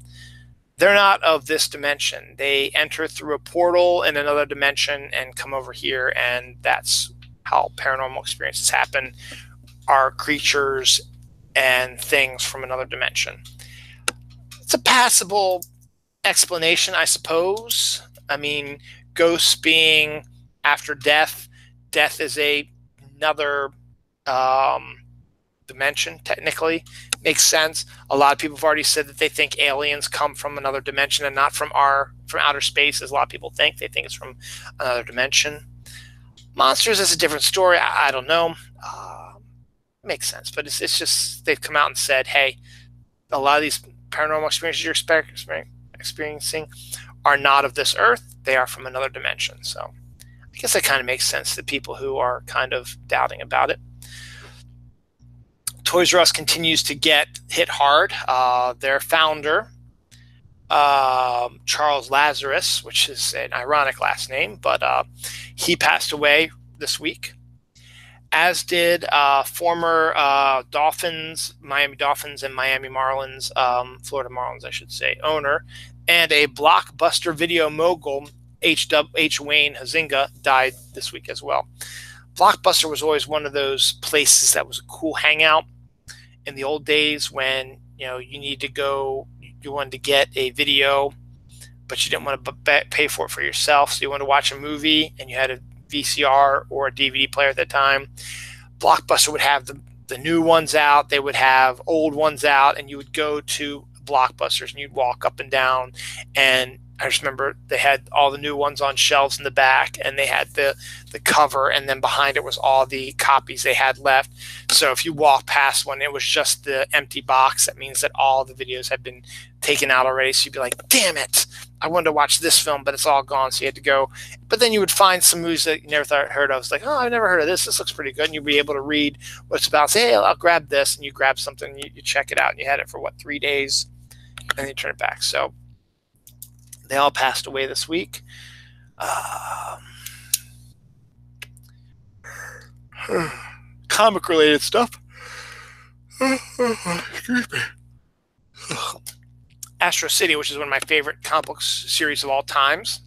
they're not of this dimension. They enter through a portal in another dimension and come over here, and that's how paranormal experiences happen, are creatures and things from another dimension. It's a passable explanation, I suppose. I mean, ghosts being after death. Death is another dimension, technically. Makes sense. A lot of people have already said that they think aliens come from another dimension and not from outer space, as a lot of people think. They think it's from another dimension. Monsters is a different story. I don't know. Makes sense, but it's just they've come out and said, hey, a lot of these paranormal experiences you're experiencing are not of this earth. They are from another dimension. So I guess that kind of makes sense to people who are kind of doubting about it. Toys R Us continues to get hit hard. Their founder, Charles Lazarus, which is an ironic last name, but he passed away this week, as did former Miami Dolphins and Miami Marlins, Florida Marlins, I should say, owner, and a Blockbuster video mogul, H. Wayne Huizenga, died this week as well. Blockbuster was always one of those places that was a cool hangout in the old days when you need to go, you wanted to get a video, but you didn't want to pay for it for yourself, so you wanted to watch a movie and you had a VCR or a DVD player at that time. Blockbuster would have the new ones out, they would have old ones out, and you would go to Blockbusters and you'd walk up and down, and I just remember they had all the new ones on shelves in the back, and they had the cover, and then behind it was all the copies they had left. So if you walk past one, it was just the empty box. That means that all the videos had been taken out already. So you'd be like, damn it, I wanted to watch this film, but it's all gone. So you had to go. But then you would find some movies that you never heard of. It's like, oh, I've never heard of this. This looks pretty good. And you'd be able to read what it's about. Say, hey, I'll grab this. And you grab something, you check it out, and you had it for, 3 days? And then you turn it back. So they all passed away this week. Comic related stuff. Excuse me. Astro City, which is one of my favorite comic book series of all times,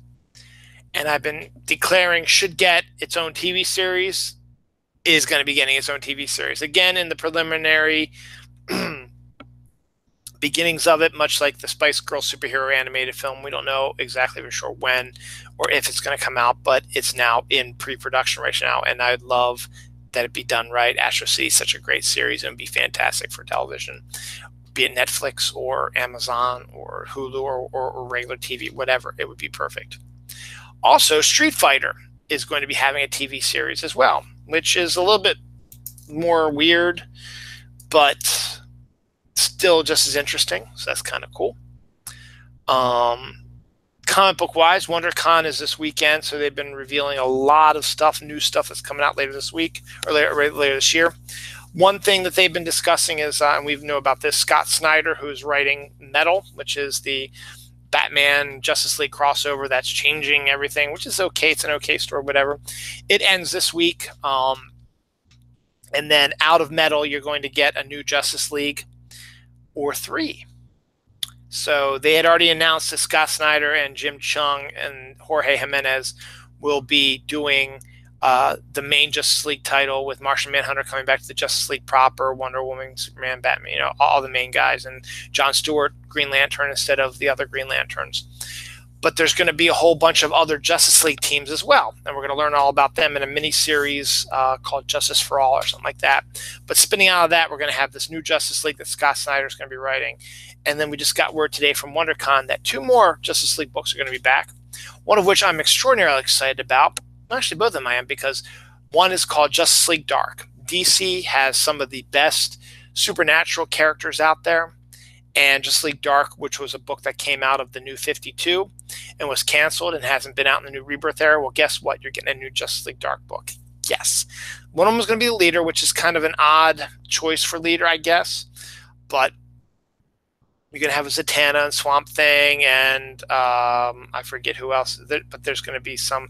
and I've been declaring should get its own TV series, is going to be getting its own TV series. Again, in the preliminary beginnings of it, much like the Spice Girls superhero animated film, we don't know exactly for sure when or if it's going to come out, but it's now in pre-production right now, and I'd love that it be done right. Astro City is such a great series and would be fantastic for television, be it Netflix or Amazon or Hulu or regular TV, whatever. It would be perfect. Also, Street Fighter is going to be having a TV series as well, which is a little bit more weird, but still just as interesting. So that's kind of cool. Comic book wise, WonderCon is this weekend, so they've been revealing a lot of stuff, new stuff that's coming out later this week or later this year. One thing that they've been discussing is, and we know about this, Scott Snyder, who's writing Metal, which is the Batman Justice League crossover that's changing everything, which is okay. It's an okay story, whatever. It ends this week. And then out of Metal, you're going to get a new Justice League or 3. So they had already announced that Scott Snyder and Jim Chung and Jorge Jimenez will be doing the main Justice League title, with Martian Manhunter coming back to the Justice League proper, Wonder Woman, Superman, Batman, all the main guys, and John Stewart, Green Lantern, instead of the other Green Lanterns. But there's going to be a whole bunch of other Justice League teams as well, and we're going to learn all about them in a mini-series called Justice for All or something like that. But spinning out of that, we're going to have this new Justice League that Scott Snyder is going to be writing. And then we just got word today from WonderCon that 2 more Justice League books are going to be back, one of which I'm extraordinarily excited about. Actually, both of them I am, because one is called Justice League Dark. DC has some of the best supernatural characters out there, and Justice League Dark, which was a book that came out of the New 52 and was canceled and hasn't been out in the New Rebirth era. Well, guess what? You're getting a new Justice League Dark book. Yes. One of them is going to be the leader, which is kind of an odd choice for leader, I guess. But you're going to have a Zatanna and Swamp Thing, and I forget who else. But there's going to be some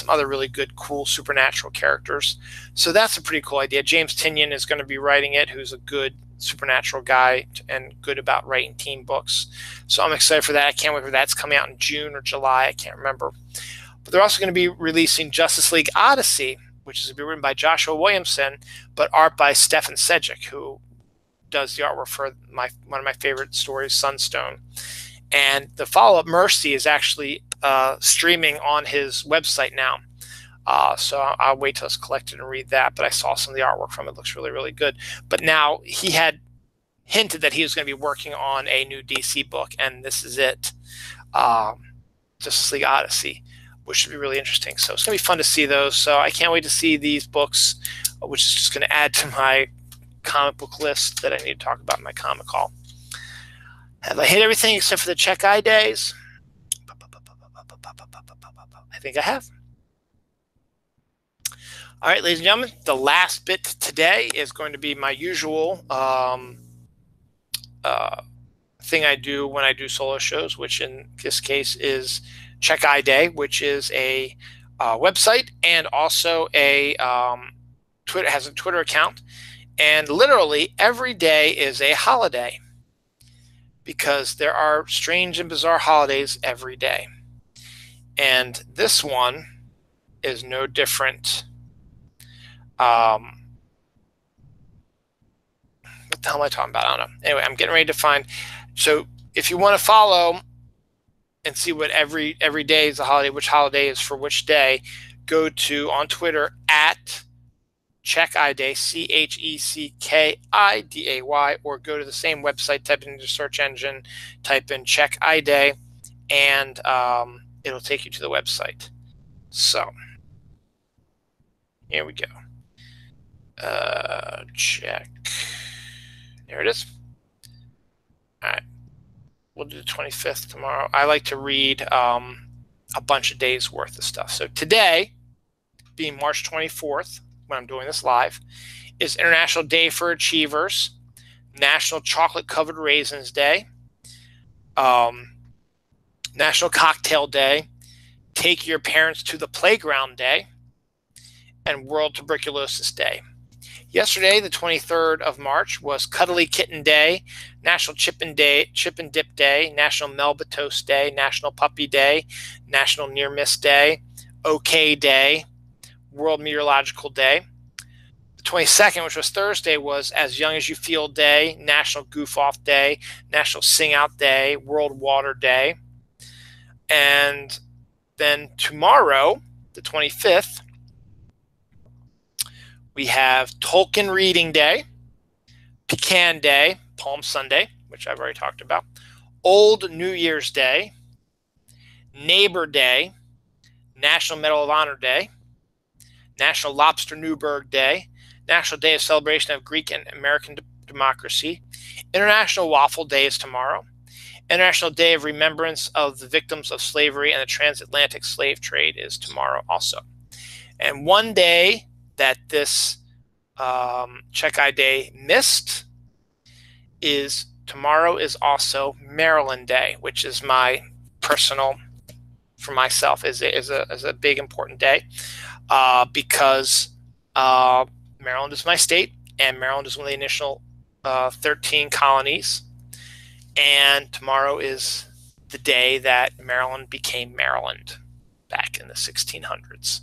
other really good, cool supernatural characters. So that's a pretty cool idea. James Tynion is going to be writing it, who's a good supernatural guy and good about writing team books. So I'm excited for that. I can't wait for that. It's coming out in June or July. I can't remember. But they're also going to be releasing Justice League Odyssey, which is going to be written by Joshua Williamson, but art by Stefan Sejic, who does the artwork for one of my favorite stories, Sunstone. And the follow-up, Mercy, is actually streaming on his website now. So I'll wait till it's collected and read that. But I saw some of the artwork from it. It looks really, really good. But now he had hinted that he was going to be working on a new DC book, and this is it, Justice League Odyssey, which should be really interesting. So it's going to be fun to see those. So I can't wait to see these books, which is just going to add to my comic book list that I need to talk about in my comic haul. Have I hit everything except for the Check Eye days? I think I have. All right, ladies and gentlemen, the last bit today is going to be my usual thing I do when I do solo shows, which in this case is Check Eye Day, which is a website and also a has a Twitter account. And literally every day is a holiday, because there are strange and bizarre holidays every day. And this one is no different. What the hell am I talking about? I don't know. Anyway, I'm getting ready to find. So if you want to follow and see what every day is a holiday, which holiday is for which day, go to on Twitter at Checkiday, Checkiday, or go to the same website, type it into the search engine, type in Checkiday, and it'll take you to the website. So here we go. Check. There it is. All right. We'll do the 25th tomorrow. I like to read a bunch of days worth of stuff. So today, being March 24th, when I'm doing this live, is International Day for Achievers, National Chocolate Covered Raisins Day, National Cocktail Day, Take Your Parents to the Playground Day, and World Tuberculosis Day. Yesterday, the 23rd of March, was Cuddly Kitten Day, National Chip and Dip Day, National Melba Toast Day, National Puppy Day, National Near Miss Day, OK Day, World Meteorological Day. The 22nd, which was Thursday, was As Young as You Feel Day, National Goof Off Day, National Sing Out Day, World Water Day. And then tomorrow, the 25th, we have Tolkien Reading Day, Pecan Day, Palm Sunday, which I've already talked about, Old New Year's Day, Neighbor Day, National Medal of Honor Day, National Lobster Newburgh Day, National Day of Celebration of Greek and American Democracy, International Waffle Day is tomorrow, International Day of Remembrance of the Victims of Slavery and the Transatlantic Slave Trade is tomorrow also. And one day that this Checkiday missed is tomorrow is also Maryland Day, which is my personal, for myself, is a big important day because Maryland is my state, and Maryland is one of the initial 13 colonies, and tomorrow is the day that Maryland became Maryland back in the 1600s.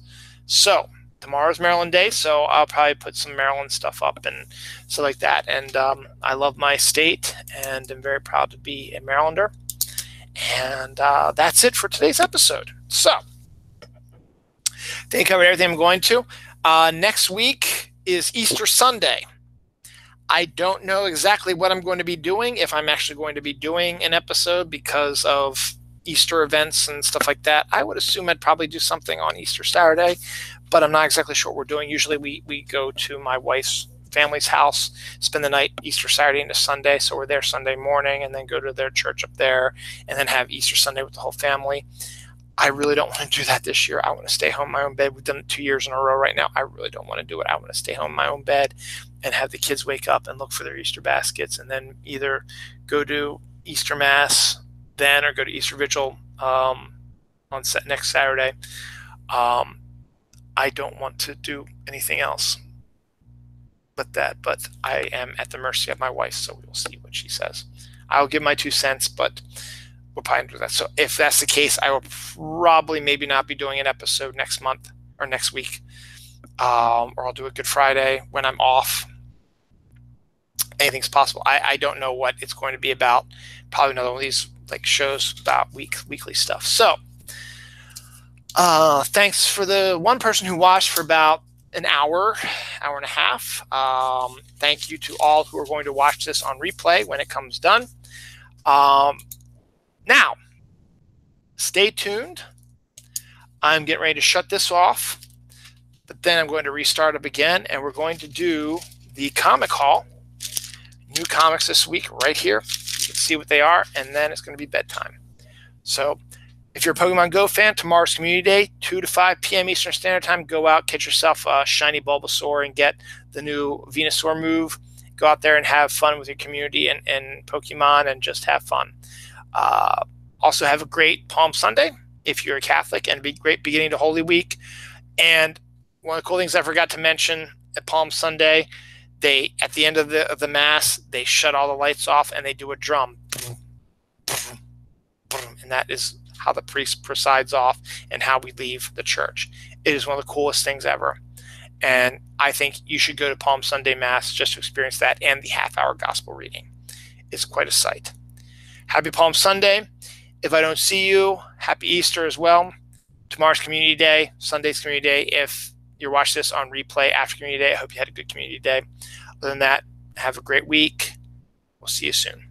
So tomorrow's Maryland Day, so I'll probably put some Maryland stuff up and stuff like that. And I love my state, and I'm very proud to be a Marylander. And that's it for today's episode. So I think I covered everything I'm going to. Next week is Easter Sunday. I don't know exactly what I'm going to be doing, if I'm actually going to be doing an episode because of Easter events and stuff like that. I would assume I'd probably do something on Easter Saturday, but I'm not exactly sure what we're doing. Usually we go to my wife's family's house, spend the night Easter Saturday into Sunday, so we're there Sunday morning and then go to their church up there and then have Easter Sunday with the whole family. I really don't want to do that this year. I want to stay home in my own bed. We've done it 2 years in a row right now. I really don't want to do it. I want to stay home in my own bed and have the kids wake up and look for their Easter baskets and then either go to Easter Mass then or go to Easter Vigil on next Saturday. I don't want to do anything else but that, but I am at the mercy of my wife, so we will see what she says. I'll give my 2 cents, but we'll probably do that. So if that's the case, I will probably maybe not be doing an episode next month or next week, or I'll do a Good Friday when I'm off. Anything's possible. I don't know what it's going to be about. Probably another one of these like shows about weekly stuff. So thanks for the one person who watched for about an hour and a half. Thank you to all who are going to watch this on replay when it comes done. Now, stay tuned. I'm getting ready to shut this off, but then I'm going to restart up again, and we're going to do the comic haul. New comics this week right here. You can see what they are, and then it's going to be bedtime. So if you're a Pokemon Go fan, tomorrow's Community Day, 2 to 5 p.m. Eastern Standard Time. Go out, get yourself a shiny Bulbasaur and get the new Venusaur move. Go out there and have fun with your community and Pokemon and just have fun. Also have a great Palm Sunday if you're a Catholic, and be great beginning to Holy Week. And one of the cool things I forgot to mention at Palm Sunday, they at the end of the Mass, they shut all the lights off and they do a drum. And that is how the priest presides off and how we leave the church. It is one of the coolest things ever. And I think you should go to Palm Sunday Mass just to experience that, and the half-hour gospel reading. It's quite a sight. Happy Palm Sunday. If I don't see you, happy Easter as well. Tomorrow's Community Day, Sunday's Community Day. If you're watching this on replay after Community Day. I hope you had a good Community Day. Other than that, have a great week. We'll see you soon.